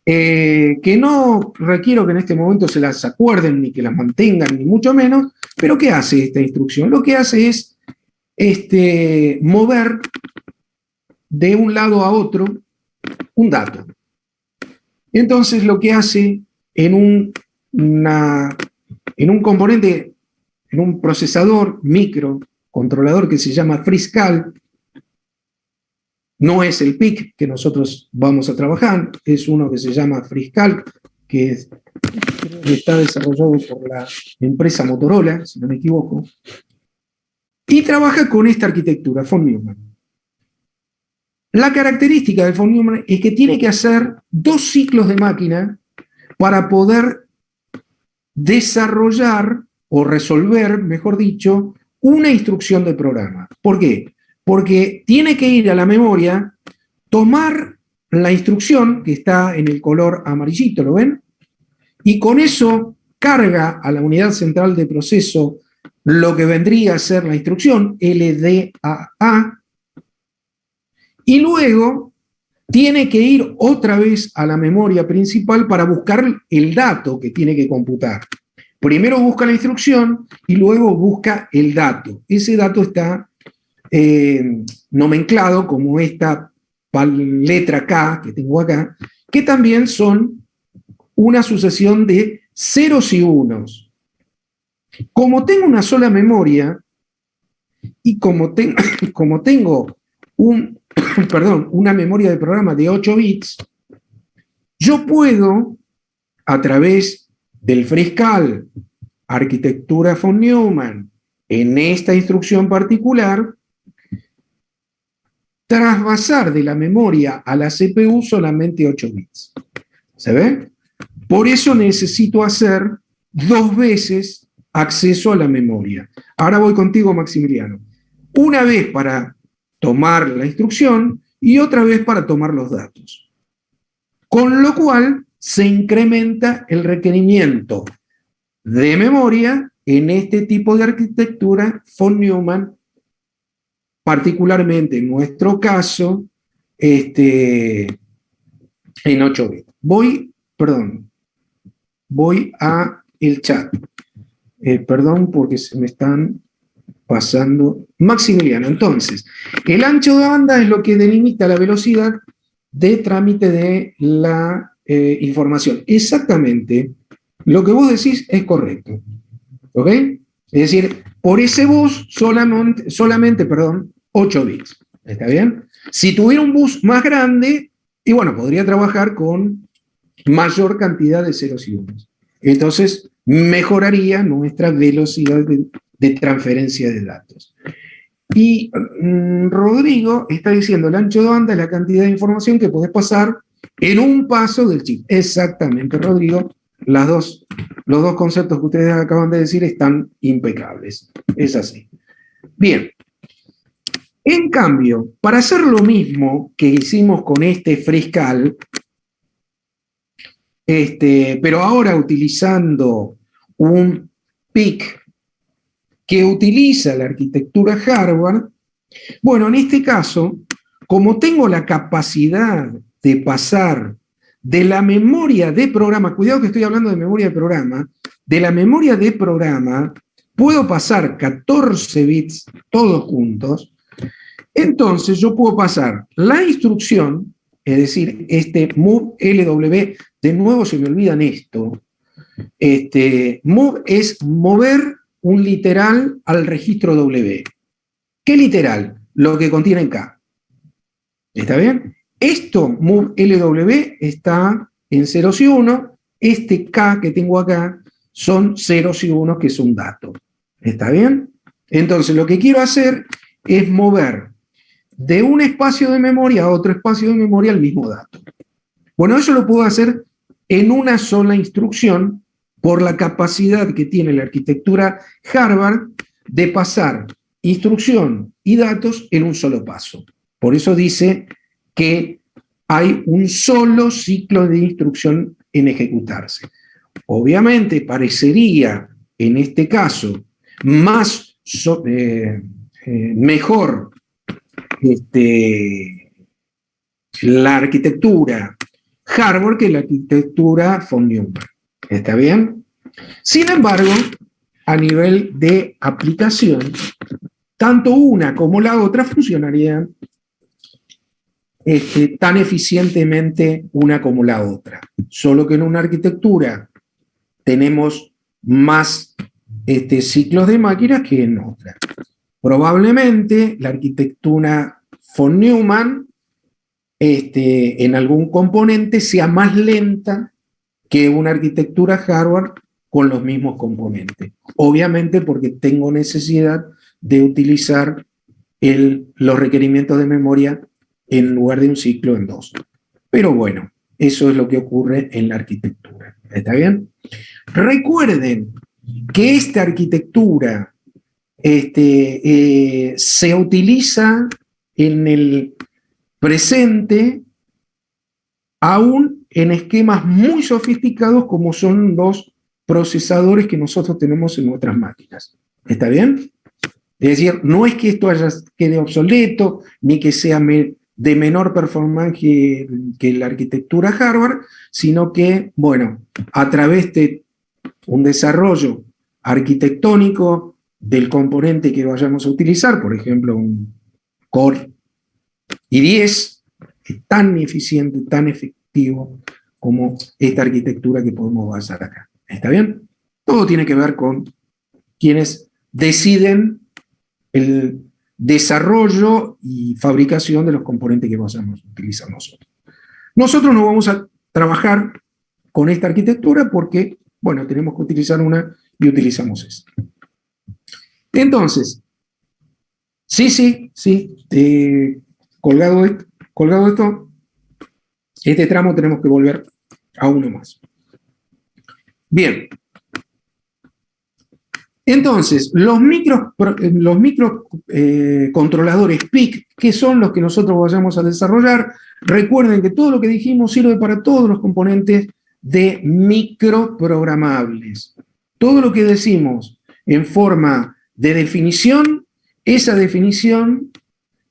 que no requiero que en este momento se las acuerden ni que las mantengan, ni mucho menos, pero ¿qué hace esta instrucción? Lo que hace es mover de un lado a otro un dato. Entonces lo que hace en un componente, en un procesador microcontrolador que se llama FreeSCAL, no es el PIC que nosotros vamos a trabajar, es uno que se llama FreeSCAL, que está desarrollado por la empresa Motorola, si no me equivoco, y trabaja con esta arquitectura, von Neumann. La característica de von Neumann es que tiene que hacer dos ciclos de máquina para poder desarrollar o resolver, mejor dicho, una instrucción de programa. ¿Por qué? Porque tiene que ir a la memoria, tomar la instrucción, que está en el color amarillito, ¿lo ven? Y con eso carga a la unidad central de proceso lo que vendría a ser la instrucción, LDAA, y luego tiene que ir otra vez a la memoria principal para buscar el dato que tiene que computar. Primero busca la instrucción y luego busca el dato. Ese dato está nomenclado como esta letra K que tengo acá, que también son una sucesión de ceros y unos. Como tengo una sola memoria y como tengo una memoria de programa de 8 bits, yo puedo, a través del FreeSCAL, arquitectura von Neumann, en esta instrucción particular, trasvasar de la memoria a la CPU solamente 8 bits. ¿Se ve? Por eso necesito hacer 2 veces acceso a la memoria. Ahora voy contigo, Maximiliano. Una vez para tomar la instrucción y otra vez para tomar los datos. Con lo cual se incrementa el requerimiento de memoria en este tipo de arquitectura von Neumann, particularmente en nuestro caso, en 8 bits. Voy a el chat. Perdón porque se me están pasando. Maximiliano, entonces, el ancho de banda es lo que delimita la velocidad de trámite de la información. Exactamente, lo que vos decís es correcto. ¿Ok? Es decir, por ese bus solamente 8 bits. ¿Está bien? Si tuviera un bus más grande, y bueno, podría trabajar con mayor cantidad de ceros y unos. Entonces, mejoraría nuestra velocidad de transferencia de datos. Y Rodrigo está diciendo, el ancho de banda es la cantidad de información que podés pasar en un paso del chip. Exactamente, Rodrigo. Los dos conceptos que ustedes acaban de decir están impecables. Es así. Bien. En cambio, para hacer lo mismo que hicimos con este FreeSCAL, pero ahora utilizando un PIC que utiliza la arquitectura hardware, bueno, en este caso, como tengo la capacidad de pasar de la memoria de programa, cuidado que estoy hablando de memoria de la memoria de programa, puedo pasar 14 bits todos juntos, entonces yo puedo pasar la instrucción es decir, este move LW, de nuevo se me olvidan esto, move es mover un literal al registro W. ¿Qué literal? Lo que contiene K. ¿Está bien? Esto, move LW, está en ceros y 1. Este K que tengo acá son ceros y 1, que es un dato. ¿Está bien? Entonces, lo que quiero hacer es mover de un espacio de memoria a otro espacio de memoria el mismo dato. Bueno, eso lo puedo hacer en una sola instrucción por la capacidad que tiene la arquitectura Harvard de pasar instrucción y datos en un solo paso. Por eso dice que hay un solo ciclo de instrucción en ejecutarse. Obviamente parecería, en este caso, mejor la arquitectura Harvard que la arquitectura von Neumann. ¿Está bien? Sin embargo, a nivel de aplicación, tanto una como la otra funcionarían tan eficientemente una como la otra. Solo que en una arquitectura tenemos más ciclos de máquinas que en otra. Probablemente la arquitectura von Neumann en algún componente sea más lenta que una arquitectura Harvard con los mismos componentes. Obviamente porque tengo necesidad de utilizar los requerimientos de memoria en lugar de un ciclo en dos. Pero bueno, eso es lo que ocurre en la arquitectura. ¿Está bien? Recuerden que esta arquitectura se utiliza en el presente aún en esquemas muy sofisticados como son los procesadores que nosotros tenemos en nuestras máquinas. ¿Está bien? Es decir, no es que esto quede obsoleto, ni que sea de menor performance que la arquitectura Harvard, sino que, bueno, a través de un desarrollo arquitectónico del componente que vayamos a utilizar, por ejemplo, un Core i10, es tan eficiente, tan efectivo como esta arquitectura que podemos basar acá. ¿Está bien? Todo tiene que ver con quienes deciden el desarrollo y fabricación de los componentes que vamos a utilizar nosotros. Nosotros no vamos a trabajar con esta arquitectura porque, bueno, tenemos que utilizar una y utilizamos esta. Entonces, sí, colgado esto, este tramo tenemos que volver a uno más. Bien. Entonces, los microcontroladores PIC, que son los que nosotros vayamos a desarrollar, recuerden que todo lo que dijimos sirve para todos los componentes de microprogramables. Todo lo que decimos en forma de definición, esa definición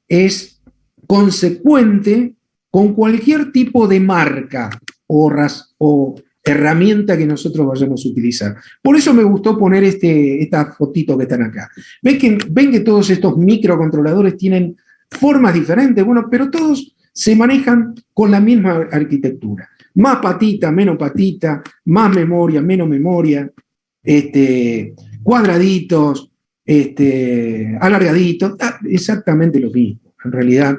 es consecuente con cualquier tipo de marca o herramienta que nosotros vayamos a utilizar. Por eso me gustó poner esta fotito que están acá. ¿Ven que todos estos microcontroladores tienen formas diferentes? Bueno, pero todos se manejan con la misma arquitectura. Más patita, menos patita, más memoria, menos memoria, cuadraditos, alargaditos, exactamente lo mismo. En realidad,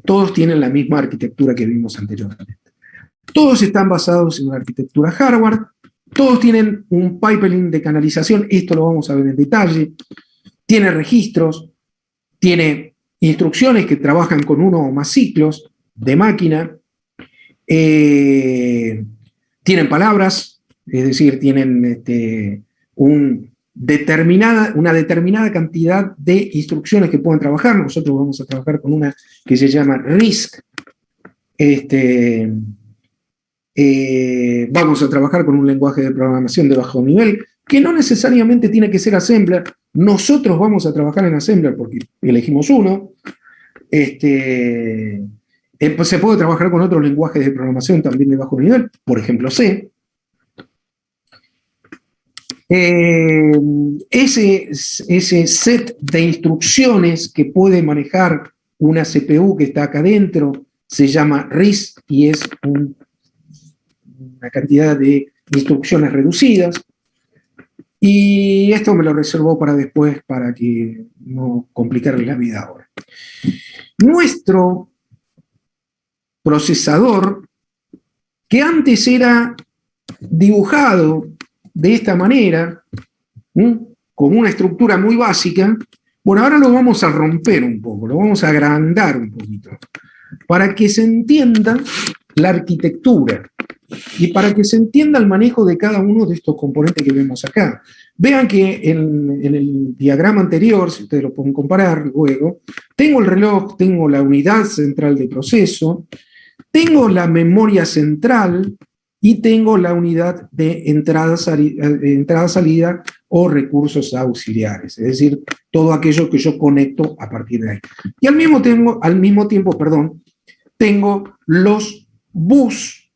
todos tienen la misma arquitectura que vimos anteriormente. Todos están basados en una arquitectura Harvard, todos tienen un pipeline de canalización, esto lo vamos a ver en detalle, tiene registros, tiene instrucciones que trabajan con uno o más ciclos de máquina, tienen palabras, es decir, tienen una determinada cantidad de instrucciones que pueden trabajar. Nosotros vamos a trabajar con una que se llama RISC. Vamos a trabajar con un lenguaje de programación de bajo nivel, que no necesariamente tiene que ser Assembler. Nosotros vamos a trabajar en Assembler porque elegimos uno. Se puede trabajar con otros lenguajes de programación también de bajo nivel, por ejemplo C. Ese set de instrucciones que puede manejar una CPU que está acá adentro, se llama RISC y es una cantidad de instrucciones reducidas. Y esto me lo reservó para después, para que no complicarles la vida ahora. Nuestro procesador, que antes era dibujado de esta manera, como una estructura muy básica, bueno, ahora lo vamos a romper un poco, lo vamos a agrandar un poquito, para que se entienda la arquitectura y para que se entienda el manejo de cada uno de estos componentes que vemos acá. Vean que en el diagrama anterior, si ustedes lo pueden comparar luego, tengo el reloj, tengo la unidad central de proceso, tengo la memoria central y tengo la unidad de entrada-salida o recursos auxiliares, es decir, todo aquello que yo conecto a partir de ahí. Y al mismo tiempo, tengo los bus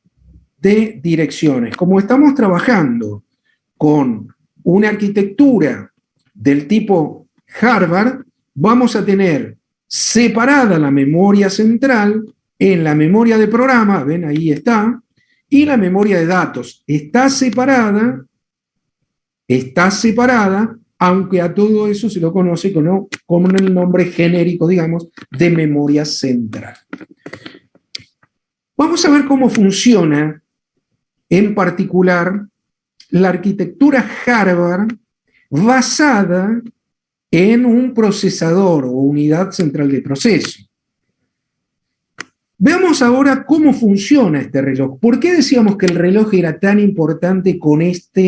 de direcciones. Como estamos trabajando con una arquitectura del tipo Harvard, vamos a tener separada la memoria central en la memoria de programa, ven, ahí está, y la memoria de datos. Está separada, aunque a todo eso se lo conoce como el nombre genérico, digamos, de memoria central. Vamos a ver cómo funciona, en particular, la arquitectura Harvard basada en un procesador o unidad central de proceso. Veamos ahora cómo funciona este reloj. ¿Por qué decíamos que el reloj era tan importante con esta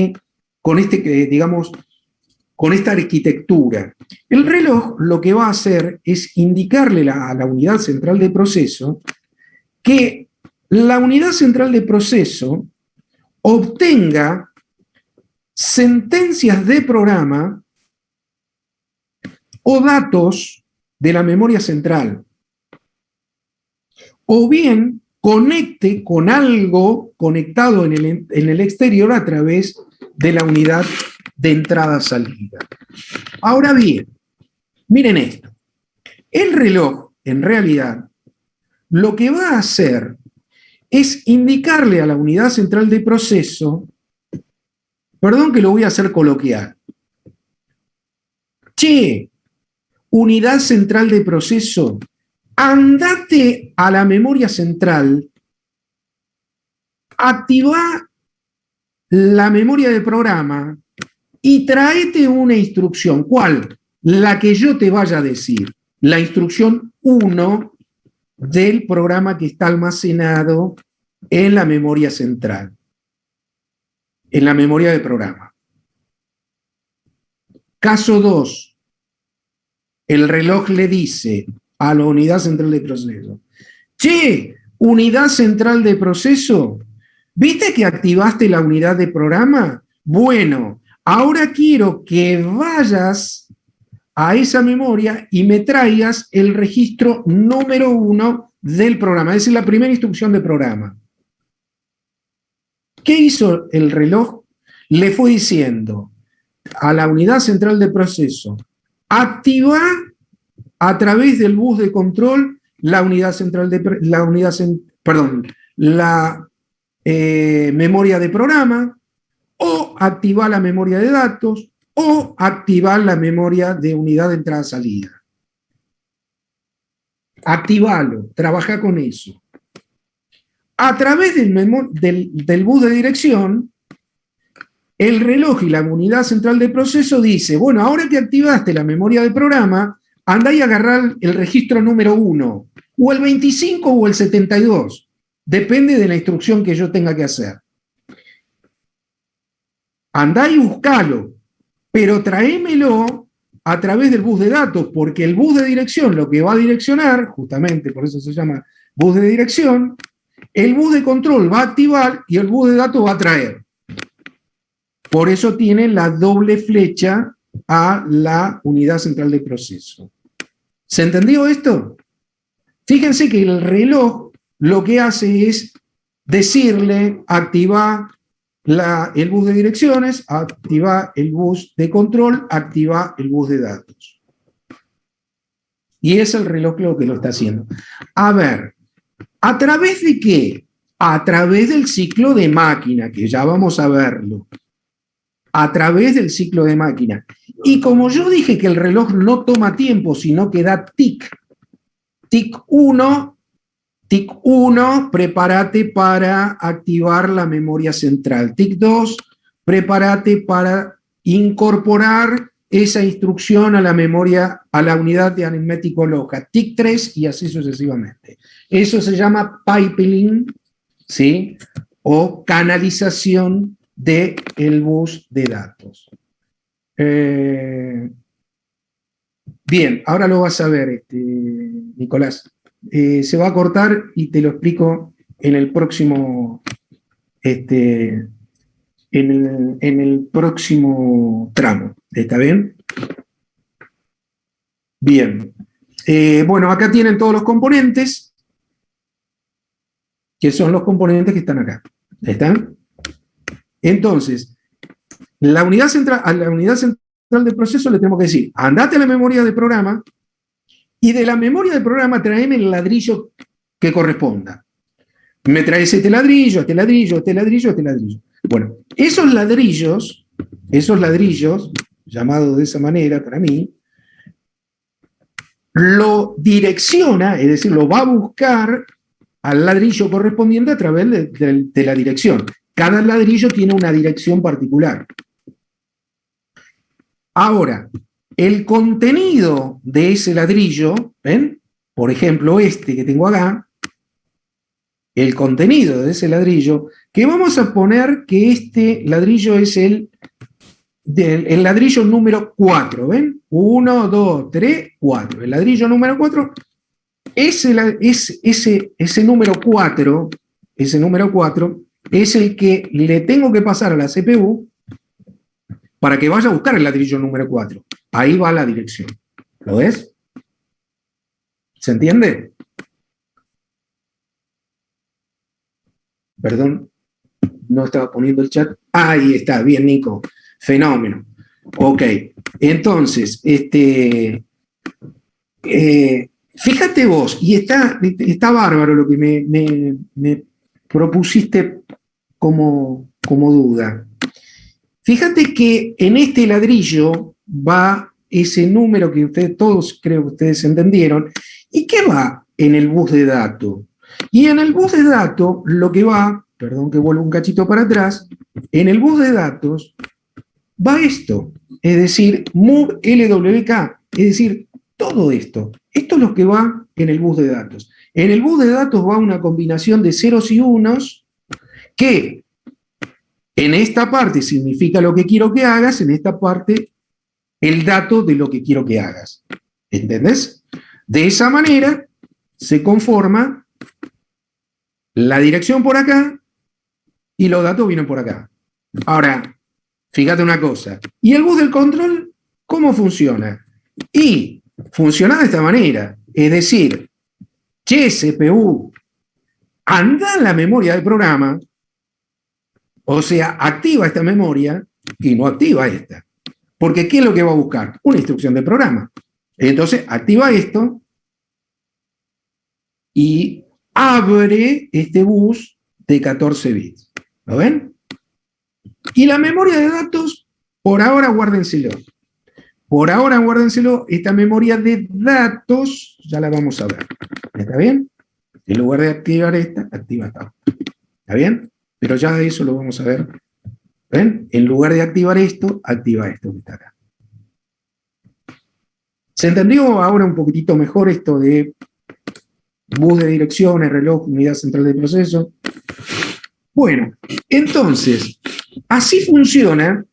arquitectura? El reloj lo que va a hacer es indicarle a la unidad central de proceso que la unidad central de proceso obtenga sentencias de programa o datos de la memoria central, o bien conecte con algo conectado en el exterior a través de la unidad de entrada-salida. Ahora bien, miren esto. El reloj, en realidad, lo que va a hacer es indicarle a la unidad central de proceso, perdón que lo voy a hacer coloquial, che, unidad central de proceso, andate a la memoria central, activa la memoria de programa y tráete una instrucción. ¿Cuál? La que yo te vaya a decir. La instrucción 1 del programa que está almacenado en la memoria central, en la memoria de programa. Caso 2. El reloj le dice a la unidad central de proceso, che, unidad central de proceso, ¿viste que activaste la unidad de programa? Bueno, ahora quiero que vayas a esa memoria y me traigas el registro número 1 del programa, es decir, la primera instrucción de programa. ¿Qué hizo el reloj? Le fue diciendo a la unidad central de proceso, activa a través del bus de control la unidad central de memoria de programa, o activar la memoria de datos, o activar la memoria de unidad de entrada-salida. Activalo, trabaja con eso. A través del bus de dirección, el reloj y la unidad central de proceso dice, bueno, ahora que activaste la memoria de programa, andá y agarrá el registro número 1, o el 25 o el 72, depende de la instrucción que yo tenga que hacer. Andá y buscalo, pero tráemelo a través del bus de datos, porque el bus de dirección lo que va a direccionar, justamente por eso se llama bus de dirección, el bus de control va a activar y el bus de datos va a traer. Por eso tiene la doble flecha a la unidad central de proceso. ¿Se entendió esto? Fíjense que el reloj lo que hace es decirle, activa el bus de direcciones, activa el bus de control, activa el bus de datos. Y es el reloj lo que lo está haciendo. A ver, ¿a través de qué? A través del ciclo de máquina, que ya vamos a verlo. A través del ciclo de máquina. Y como yo dije que el reloj no toma tiempo, sino que da tic. Tic 1, tic 1, prepárate para activar la memoria central. Tic 2, prepárate para incorporar esa instrucción a la memoria, a la unidad de aritmético loca. Tic 3 y así sucesivamente. Eso se llama pipeline, ¿sí? O canalización del bus de datos. Bien, ahora lo vas a ver, Nicolás. Se va a cortar y te lo explico en el próximo, en el próximo tramo. ¿Está bien? Bien. Bueno, acá tienen todos los componentes, que son los componentes que están acá. ¿Están? Entonces, a la unidad central del proceso le tenemos que decir, andate a la memoria de programa y de la memoria de programa traeme el ladrillo que corresponda. Me traes este ladrillo, este ladrillo, este ladrillo, este ladrillo. Bueno, esos ladrillos, llamados de esa manera para mí, lo direcciona, es decir, lo va a buscar al ladrillo correspondiente a través de la dirección. Cada ladrillo tiene una dirección particular. Ahora, el contenido de ese ladrillo, ¿ven? Por ejemplo, este que tengo acá, el contenido de ese ladrillo, que vamos a poner que este ladrillo es el ladrillo número 4, ¿ven? 1, 2, 3, 4. El ladrillo número 4, ese número 4, ese número 4 es el que le tengo que pasar a la CPU para que vaya a buscar el ladrillo número 4. Ahí va la dirección. ¿Lo ves? ¿Se entiende? Perdón, no estaba poniendo el chat. Ahí está, bien, Nico. Fenómeno. Ok, entonces, fíjate vos, y está bárbaro lo que me propusiste como duda. Fíjate que en este ladrillo va ese número que todos creo que ustedes entendieron, y que va en el bus de datos. Y en el bus de datos lo que va, perdón que vuelvo un cachito para atrás, en el bus de datos va esto, es decir, move LWK, es decir, todo esto. Esto es lo que va en el bus de datos. En el bus de datos va una combinación de ceros y unos que en esta parte significa lo que quiero que hagas, en esta parte el dato de lo que quiero que hagas. ¿Entendés? De esa manera se conforma la dirección por acá y los datos vienen por acá. Ahora, fíjate una cosa. ¿Y el bus del control cómo funciona? Y funciona de esta manera. Es decir, che, CPU, anda en la memoria del programa, o sea, activa esta memoria y no activa esta. Porque ¿qué es lo que va a buscar? Una instrucción de programa. Entonces, activa esto y abre este bus de 14 bits. ¿Lo ven? Y la memoria de datos, por ahora guárdenselo. Por ahora guárdenselo, esta memoria de datos, ya la vamos a ver. ¿Está bien? En lugar de activar esta, activa esta. ¿Está bien? Pero ya eso lo vamos a ver. ¿Ven? En lugar de activar esto, activa esto que está acá. ¿Se entendió ahora un poquitito mejor esto de bus de direcciones, reloj, unidad central de proceso? Bueno, entonces, así funciona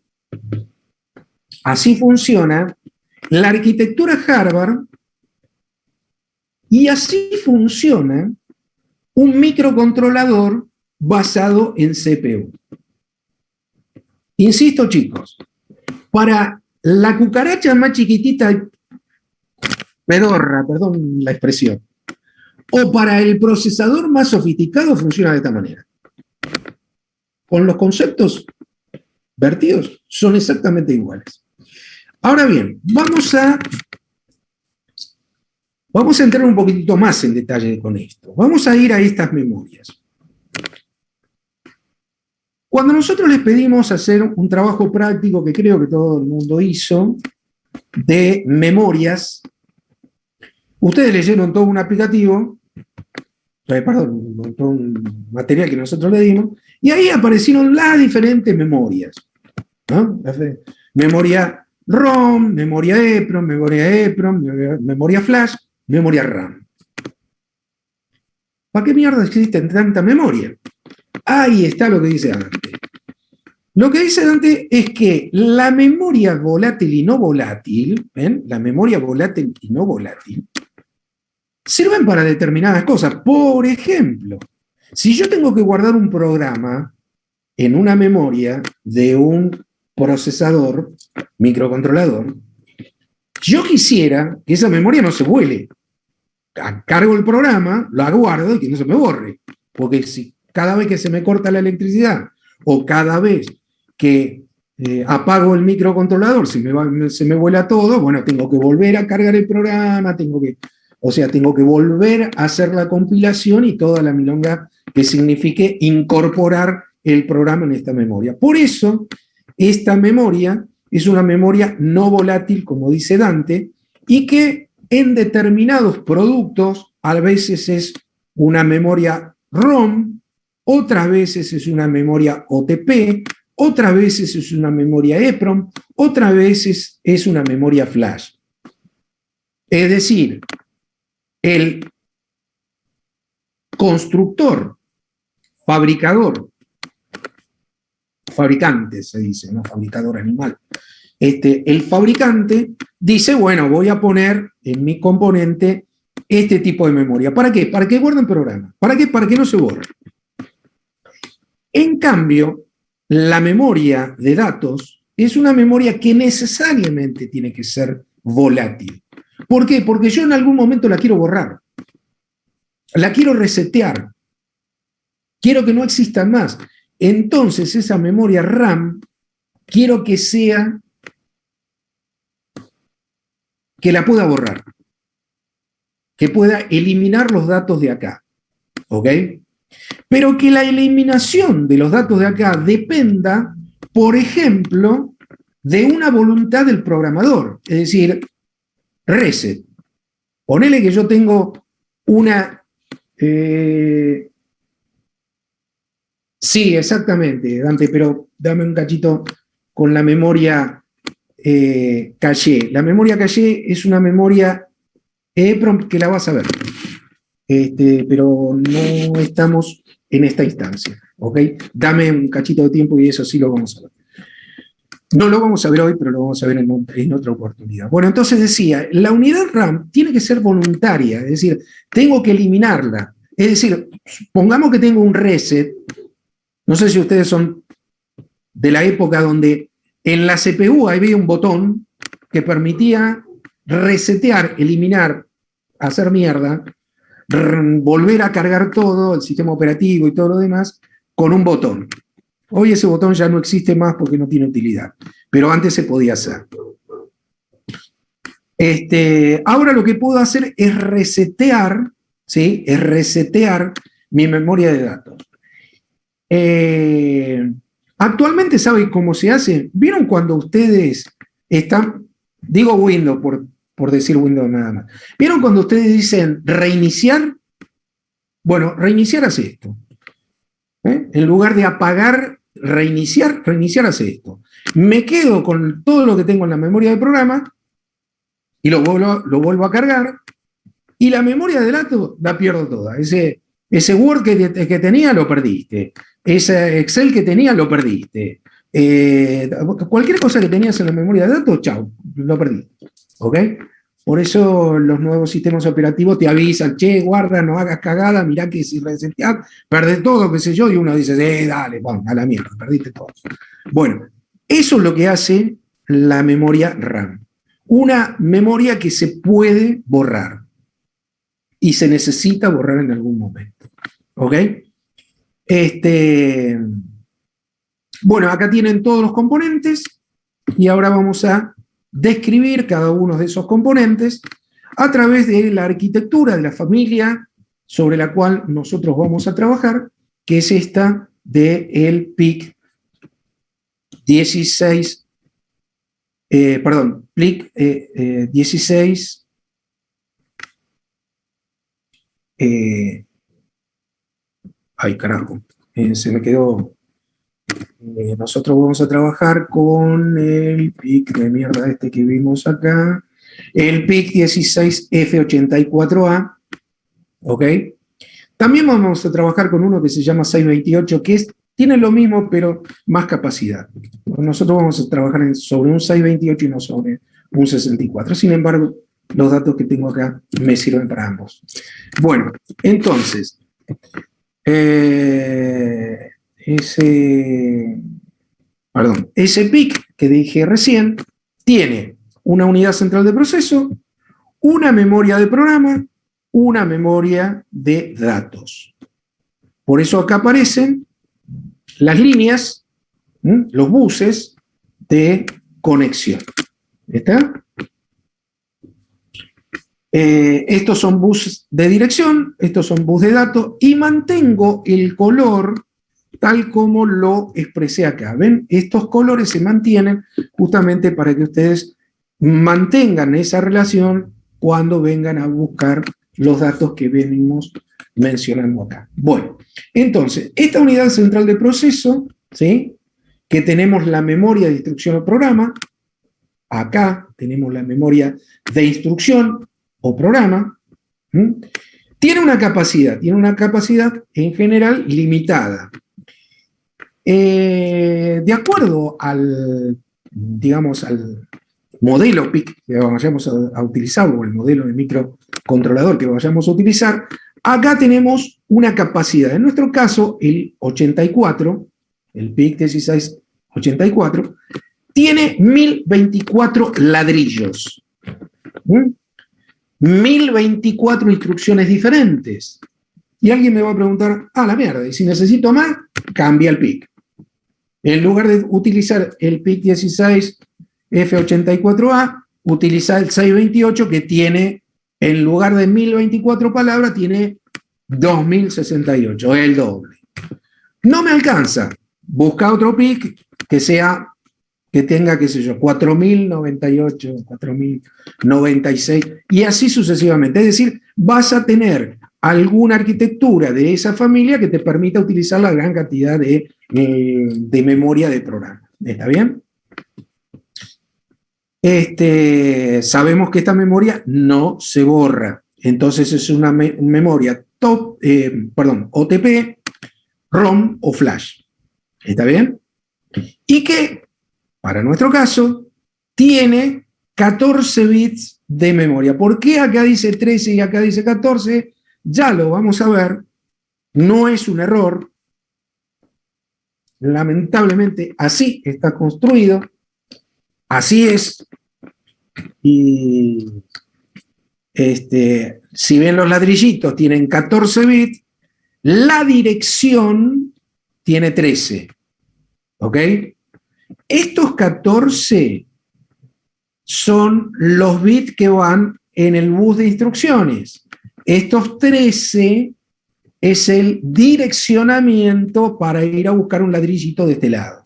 la arquitectura Harvard y así funciona un microcontrolador basado en CPU. Insisto, chicos, para la cucaracha más chiquitita, pedorra, perdón la expresión, o para el procesador más sofisticado funciona de esta manera. Con los conceptos vertidos son exactamente iguales. Ahora bien, vamos a Vamos a entrar un poquitito más en detalle con esto. Vamos a ir a estas memorias. Cuando nosotros les pedimos hacer un trabajo práctico que creo que todo el mundo hizo, de memorias, ustedes leyeron todo un aplicativo, perdón, todo un material que nosotros le dimos, y ahí aparecieron las diferentes memorias, ¿no? Memoria ROM, memoria EPROM, memoria flash, memoria RAM. ¿Para qué mierda existen tanta memoria? Ahí está lo que dice Dante. Lo que dice Dante es que la memoria volátil y no volátil, ¿ven? La memoria volátil y no volátil, sirven para determinadas cosas. Por ejemplo, si yo tengo que guardar un programa en una memoria de un procesador, microcontrolador, yo quisiera que esa memoria no se vuele. Cargo el programa, lo guardo y que no se me borre. Porque si cada vez que se me corta la electricidad o cada vez que apago el microcontrolador, se me vuela todo, bueno, tengo que volver a cargar el programa, tengo que volver a hacer la compilación y toda la milonga que signifique incorporar el programa en esta memoria. Por eso, esta memoria es una memoria no volátil, como dice Dante, y que en determinados productos a veces es una memoria ROM, otras veces es una memoria OTP, otras veces es una memoria EPROM, otras veces es una memoria flash. Es decir, el constructor, fabricante se dice, no fabricador animal, el fabricante dice, bueno, voy a poner en mi componente este tipo de memoria. ¿Para qué? Para que guarden programas. ¿Para qué? Para que no se borre. En cambio, la memoria de datos es una memoria que necesariamente tiene que ser volátil. ¿Por qué? Porque yo en algún momento la quiero borrar. La quiero resetear. Quiero que no exista más. Entonces, esa memoria RAM, quiero que sea que la pueda borrar, que pueda eliminar los datos de acá, ¿ok? Pero que la eliminación de los datos de acá dependa, por ejemplo, de una voluntad del programador, es decir, reset. Ponele que yo tengo una... sí, exactamente, Dante, pero dame un cachito con la memoria caché. La memoria caché es una memoria EEPROM que la vas a ver, pero no estamos en esta instancia, ¿ok? Dame un cachito de tiempo y eso sí lo vamos a ver. No lo vamos a ver hoy, pero lo vamos a ver en otra oportunidad. Bueno, entonces decía, la unidad RAM tiene que ser voluntaria, es decir, tengo que eliminarla. Es decir, pongamos que tengo un reset, no sé si ustedes son de la época donde en la CPU había un botón que permitía resetear, eliminar, hacer mierda, volver a cargar todo, el sistema operativo y todo lo demás, con un botón. Hoy ese botón ya no existe más porque no tiene utilidad, pero antes se podía hacer. Ahora lo que puedo hacer es resetear, ¿sí? Es resetear mi memoria de datos. Actualmente, ¿saben cómo se hace? ¿Vieron cuando ustedes están, digo Windows por decir Windows nada más, ¿vieron cuando ustedes dicen reiniciar? Bueno, reiniciar hace esto. En lugar de apagar, reiniciar hace esto. Me quedo con todo lo que tengo en la memoria del programa y lo vuelvo a cargar y la memoria de datos la pierdo toda. Ese Word que tenía lo perdiste. Ese Excel que tenía lo perdiste. Cualquier cosa que tenías en la memoria de datos, chau, lo perdiste. ¿Ok? Por eso los nuevos sistemas operativos te avisan, che, guarda, no hagas cagada, mirá que si reseteás, perdés todo, qué sé yo, y uno dice, dale, bueno, a la mierda, perdiste todo. Bueno, eso es lo que hace la memoria RAM. Una memoria que se puede borrar y se necesita borrar en algún momento. ¿Ok? Bueno, acá tienen todos los componentes y ahora vamos a describir cada uno de esos componentes. a través de la arquitectura de la familia sobre la cual nosotros vamos a trabajar, que es esta del PIC 16, PIC 16, ay carajo, se me quedó. Nosotros vamos a trabajar con el PIC de mierda este que vimos acá, el PIC 16F84A, ¿ok? También vamos a trabajar con uno que se llama 628, que tiene lo mismo, pero más capacidad. Nosotros vamos a trabajar sobre un 628 y no sobre un 64. Sin embargo, los datos que tengo acá me sirven para ambos. Bueno, entonces, ese PIC que dije recién tiene una unidad central de proceso, una memoria de programa, una memoria de datos. Por eso acá aparecen las líneas, los buses de conexión. ¿Está? Estos son buses de dirección, estos son buses de datos, y mantengo el color tal como lo expresé acá. ¿Ven? Estos colores se mantienen justamente para que ustedes mantengan esa relación cuando vengan a buscar los datos que venimos mencionando acá. Bueno, entonces, esta unidad central de proceso, ¿sí?, que tenemos la memoria de instrucción o programa, acá tenemos la memoria de instrucción o programa, tiene una capacidad en general limitada. De acuerdo al modelo PIC que vayamos a utilizar, o el modelo de microcontrolador que vayamos a utilizar, acá tenemos una capacidad. En nuestro caso, el 84, el PIC 1684, tiene 1024 ladrillos. 1024 instrucciones diferentes. Y alguien me va a preguntar, la mierda, y si necesito más, cambia el PIC. En lugar de utilizar el PIC 16F84A, utiliza el 628 que tiene, en lugar de 1024 palabras, tiene 2068, el doble. No me alcanza. Busca otro PIC que tenga, qué sé yo, 4098, 4096, y así sucesivamente. Es decir, vas a tener alguna arquitectura de esa familia que te permita utilizar la gran cantidad de memoria de programa. ¿Está bien? Sabemos que esta memoria no se borra. Entonces es una memoria OTP, ROM o flash. ¿Está bien? Y que, para nuestro caso, tiene 14 bits de memoria. ¿Por qué acá dice 13 y acá dice 14? Ya lo vamos a ver. No es un error. Lamentablemente, así está construido. Así es. Y si ven los ladrillitos, tienen 14 bits. La dirección tiene 13. ¿Ok? Estos 14 son los bits que van en el bus de instrucciones. Estos 13 es el direccionamiento para ir a buscar un ladrillito de este lado.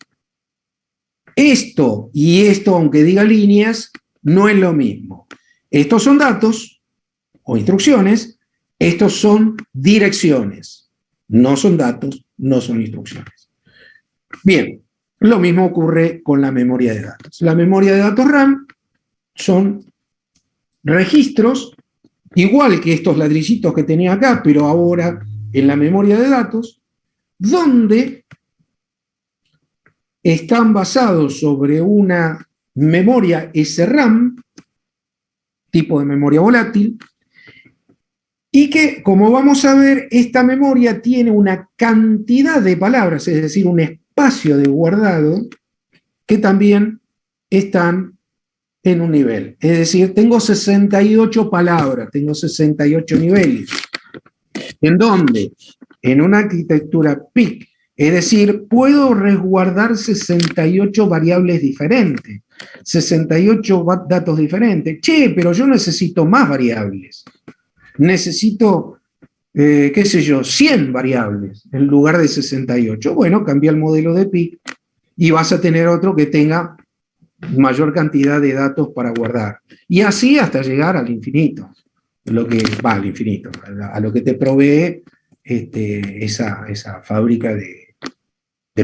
Esto y esto, aunque diga líneas, no es lo mismo. Estos son datos o instrucciones, estos son direcciones. No son datos, no son instrucciones. Bien, lo mismo ocurre con la memoria de datos. La memoria de datos RAM son registros, igual que estos ladrillitos que tenía acá, pero ahora en la memoria de datos, donde están basados sobre una memoria SRAM, tipo de memoria volátil, y que, como vamos a ver, esta memoria tiene una cantidad de palabras, es decir, un espacio de guardado, que también están en un nivel. Es decir, tengo 68 palabras, tengo 68 niveles. ¿En dónde? En una arquitectura PIC Es decir, puedo resguardar 68 variables diferentes, 68 datos diferentes. Che, pero yo necesito más variables. Necesito, qué sé yo, 100 variables en lugar de 68. Bueno, cambia el modelo de PIC y vas a tener otro que tenga mayor cantidad de datos para guardar. Y así hasta llegar al infinito. Lo que va al infinito, a lo que te provee esa fábrica de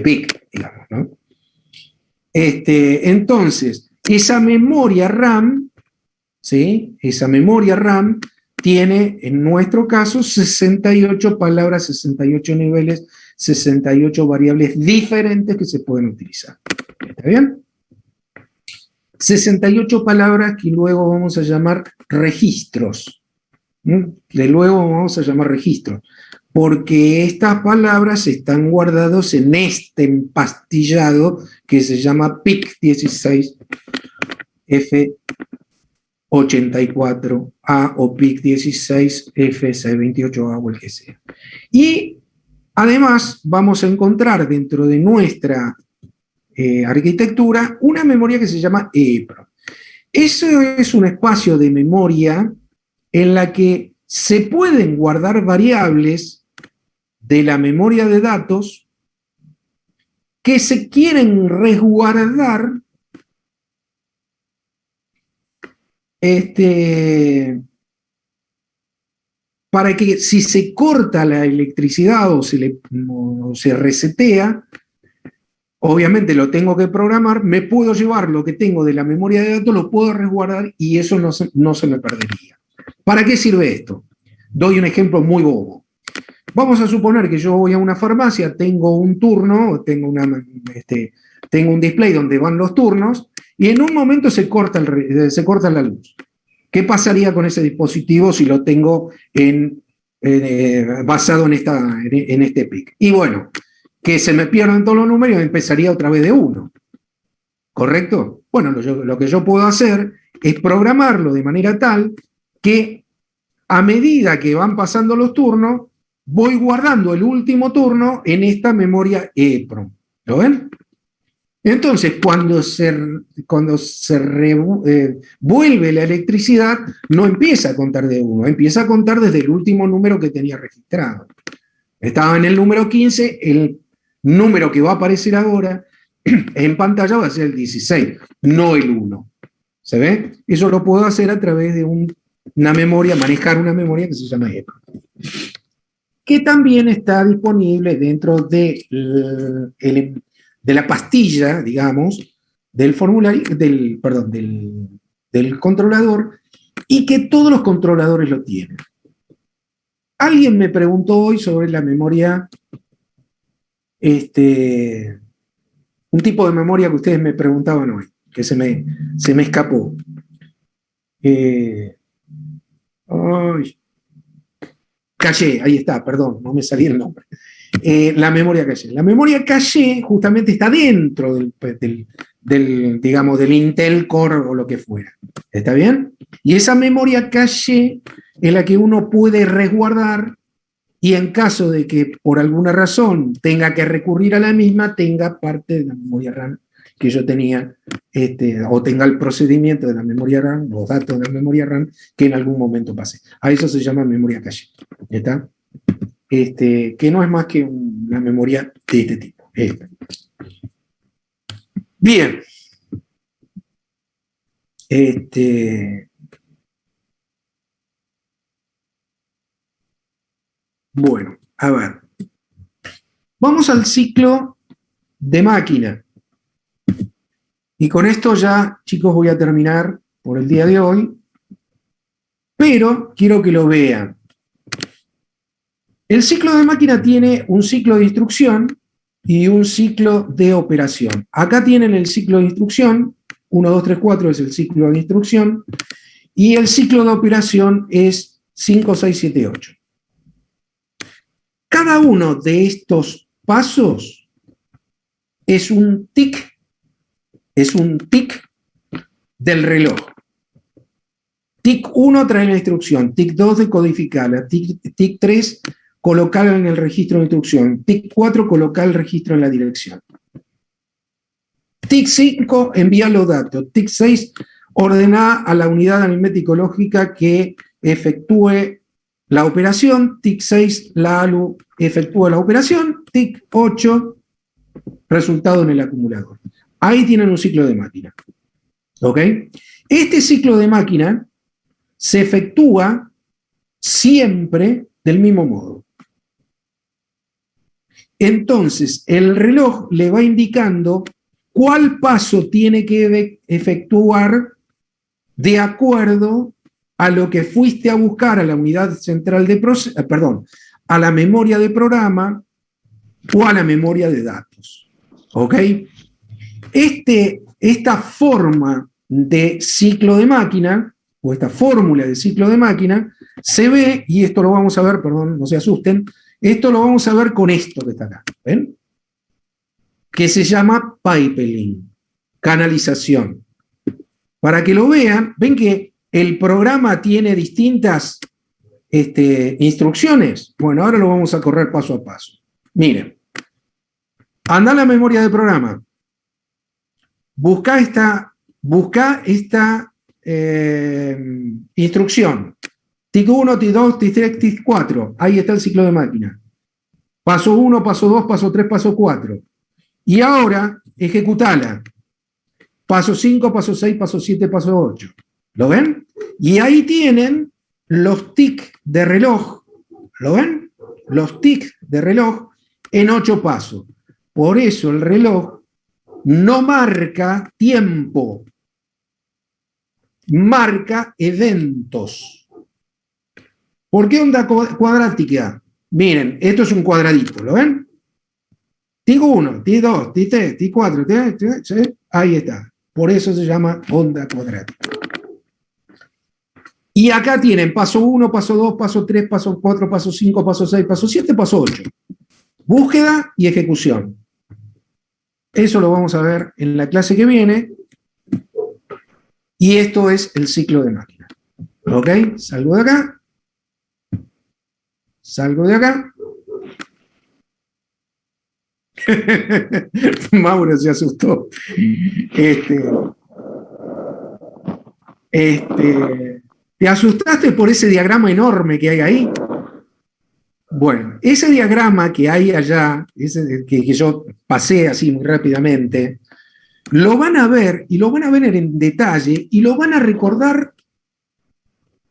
PIC, digamos, ¿no? Entonces, esa memoria RAM, ¿sí? Esa memoria RAM tiene, en nuestro caso, 68 palabras, 68 niveles, 68 variables diferentes que se pueden utilizar. ¿Está bien? 68 palabras que luego vamos a llamar registros. Que luego vamos a llamar registros. Porque estas palabras están guardadas en este empastillado que se llama PIC16F84A o PIC16F628A o el que sea. Y además vamos a encontrar dentro de nuestra arquitectura una memoria que se llama EEPROM. Eso es un espacio de memoria en la que se pueden guardar variables de la memoria de datos que se quieren resguardar para que si se corta la electricidad o se resetea, obviamente lo tengo que programar, me puedo llevar lo que tengo de la memoria de datos, lo puedo resguardar y eso no se me perdería. ¿Para qué sirve esto? Doy un ejemplo muy bobo. Vamos a suponer que yo voy a una farmacia, tengo un turno, tengo un display donde van los turnos, y en un momento se corta la luz. ¿Qué pasaría con ese dispositivo si lo tengo basado en este PIC? Y bueno, que se me pierdan todos los números y empezaría otra vez de 1. ¿Correcto? Bueno, lo que yo puedo hacer es programarlo de manera tal que a medida que van pasando los turnos, voy guardando el último turno en esta memoria EEPROM. ¿Lo ven? Entonces, cuando vuelve la electricidad, no empieza a contar de 1, empieza a contar desde el último número que tenía registrado. Estaba en el número 15, el número que va a aparecer ahora en pantalla va a ser el 16, no el 1. ¿Se ve? Eso lo puedo hacer a través de una memoria, manejar una memoria que se llama EEPROM, que también está disponible dentro de la pastilla, digamos, del formulario, del controlador, y que todos los controladores lo tienen. Alguien me preguntó hoy sobre la memoria, un tipo de memoria que ustedes me preguntaban hoy, que se me escapó. Caché, ahí está, perdón, no me salía el nombre. La memoria caché. La memoria caché justamente está dentro digamos, del Intel Core o lo que fuera. ¿Está bien? Y esa memoria caché es la que uno puede resguardar y en caso de que por alguna razón tenga que recurrir a la misma, tenga parte de la memoria RAM que yo tenía, o tenga el procedimiento de la memoria RAM, los datos de la memoria RAM, que en algún momento pase. A eso se llama memoria caché. ¿Está? Que no es más que una memoria de este tipo. Bien. Bueno, a ver. Vamos al ciclo de máquina. Y con esto ya, chicos, voy a terminar por el día de hoy, pero quiero que lo vean. El ciclo de máquina tiene un ciclo de instrucción y un ciclo de operación. Acá tienen el ciclo de instrucción, 1, 2, 3, 4 es el ciclo de instrucción, y el ciclo de operación es 5, 6, 7, 8. Cada uno de estos pasos es un tic del reloj. Tic 1 trae la instrucción, tic 2 decodificarla, tic 3 colocar en el registro de instrucción. TIC 4, colocar el registro en la dirección. TIC 5, envía los datos. TIC 6, ordena a la unidad aritmética lógica que efectúe la operación. TIC 6, la ALU efectúa la operación. TIC 8, resultado en el acumulador. Ahí tienen un ciclo de máquina. ¿Ok? Este ciclo de máquina se efectúa siempre del mismo modo. Entonces, el reloj le va indicando cuál paso tiene que efectuar de acuerdo a lo que fuiste a buscar a la unidad central de a la memoria de programa o a la memoria de datos. ¿Ok? Esta forma de ciclo de máquina, o esta fórmula de ciclo de máquina, se ve, y esto lo vamos a ver, perdón, no se asusten, esto lo vamos a ver con esto que está acá, ¿ven? Que se llama pipeline, canalización. Para que lo vean, ven que el programa tiene distintas instrucciones. Bueno, ahora lo vamos a correr paso a paso. Miren, anda a la memoria de programa, busca esta instrucción. TIC 1, TIC 2, TIC 3, TIC 4. Ahí está el ciclo de máquina. Paso 1, paso 2, paso 3, paso 4. Y ahora, ejecutala. Paso 5, paso 6, paso 7, paso 8. ¿Lo ven? Y ahí tienen los TIC de reloj. ¿Lo ven? Los TIC de reloj en 8 pasos. Por eso el reloj no marca tiempo, marca eventos. ¿Por qué onda cuadrática? Miren, esto es un cuadradito, ¿lo ven? TIC 1, TIC 2, TIC 3, TIC 4, ahí está. Por eso se llama onda cuadrática. Y acá tienen paso 1, paso 2, paso 3, paso 4, paso 5, paso 6, paso 7, paso 8. Búsqueda y ejecución. Eso lo vamos a ver en la clase que viene. Y esto es el ciclo de máquina. ¿Ok? Salgo de acá. Salgo de acá. Mauro se asustó. ¿Te asustaste por ese diagrama enorme que hay ahí? Bueno, ese diagrama que hay allá, ese que yo pasé así muy rápidamente, lo van a ver y lo van a ver en detalle y lo van a recordar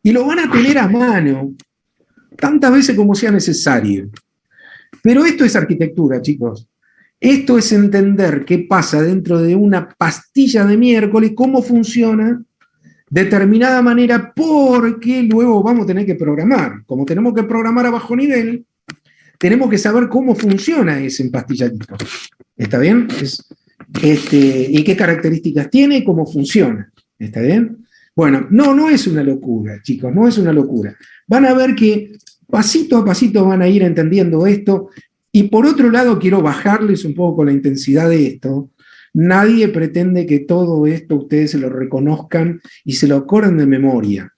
y lo van a tener a mano tantas veces como sea necesario. Pero esto es arquitectura, chicos. Esto es entender qué pasa dentro de una pastilla de miércoles, cómo funciona de determinada manera, porque luego vamos a tener que programar. Como tenemos que programar a bajo nivel, tenemos que saber cómo funciona ese empastilladito. ¿Está bien? Y qué características tiene y cómo funciona. ¿Está bien? Bueno, no es una locura, chicos, no es una locura. Van a ver que pasito a pasito van a ir entendiendo esto. Y por otro lado, quiero bajarles un poco la intensidad de esto. Nadie pretende que todo esto ustedes se lo reconozcan y se lo corran de memoria.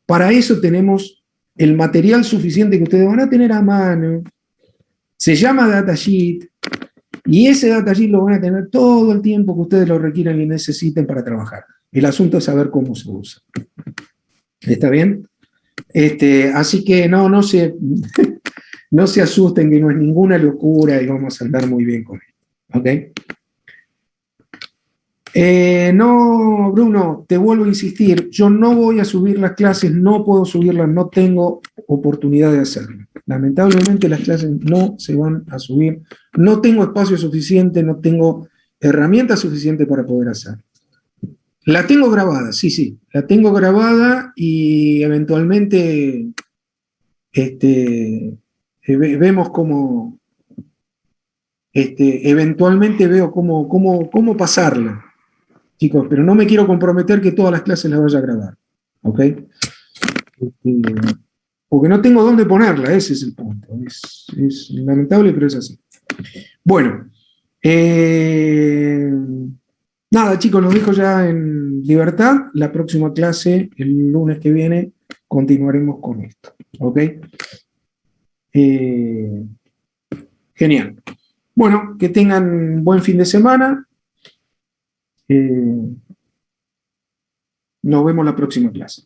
Para eso tenemos el material suficiente que ustedes van a tener a mano. Se llama datasheet. Y ese datasheet lo van a tener todo el tiempo que ustedes lo requieran y necesiten para trabajar. El asunto es saber cómo se usa. ¿Está bien? Así que no se asusten, que no es ninguna locura y vamos a andar muy bien con esto. ¿Ok? No, Bruno, te vuelvo a insistir, yo no voy a subir las clases, no puedo subirlas, no tengo oportunidad de hacerlo. Lamentablemente las clases no se van a subir, no tengo espacio suficiente, no tengo herramientas suficientes para poder hacer. La tengo grabada, sí, la tengo grabada y eventualmente vemos cómo, eventualmente veo cómo pasarla. Chicos, pero no me quiero comprometer que todas las clases las vaya a grabar, ¿ok? Porque no tengo dónde ponerla, ese es el punto. Es lamentable, pero es así. Bueno, nada, chicos, los dejo ya en libertad. La próxima clase, el lunes que viene, continuaremos con esto, ¿ok? Genial. Bueno, que tengan buen fin de semana. Nos vemos la próxima clase.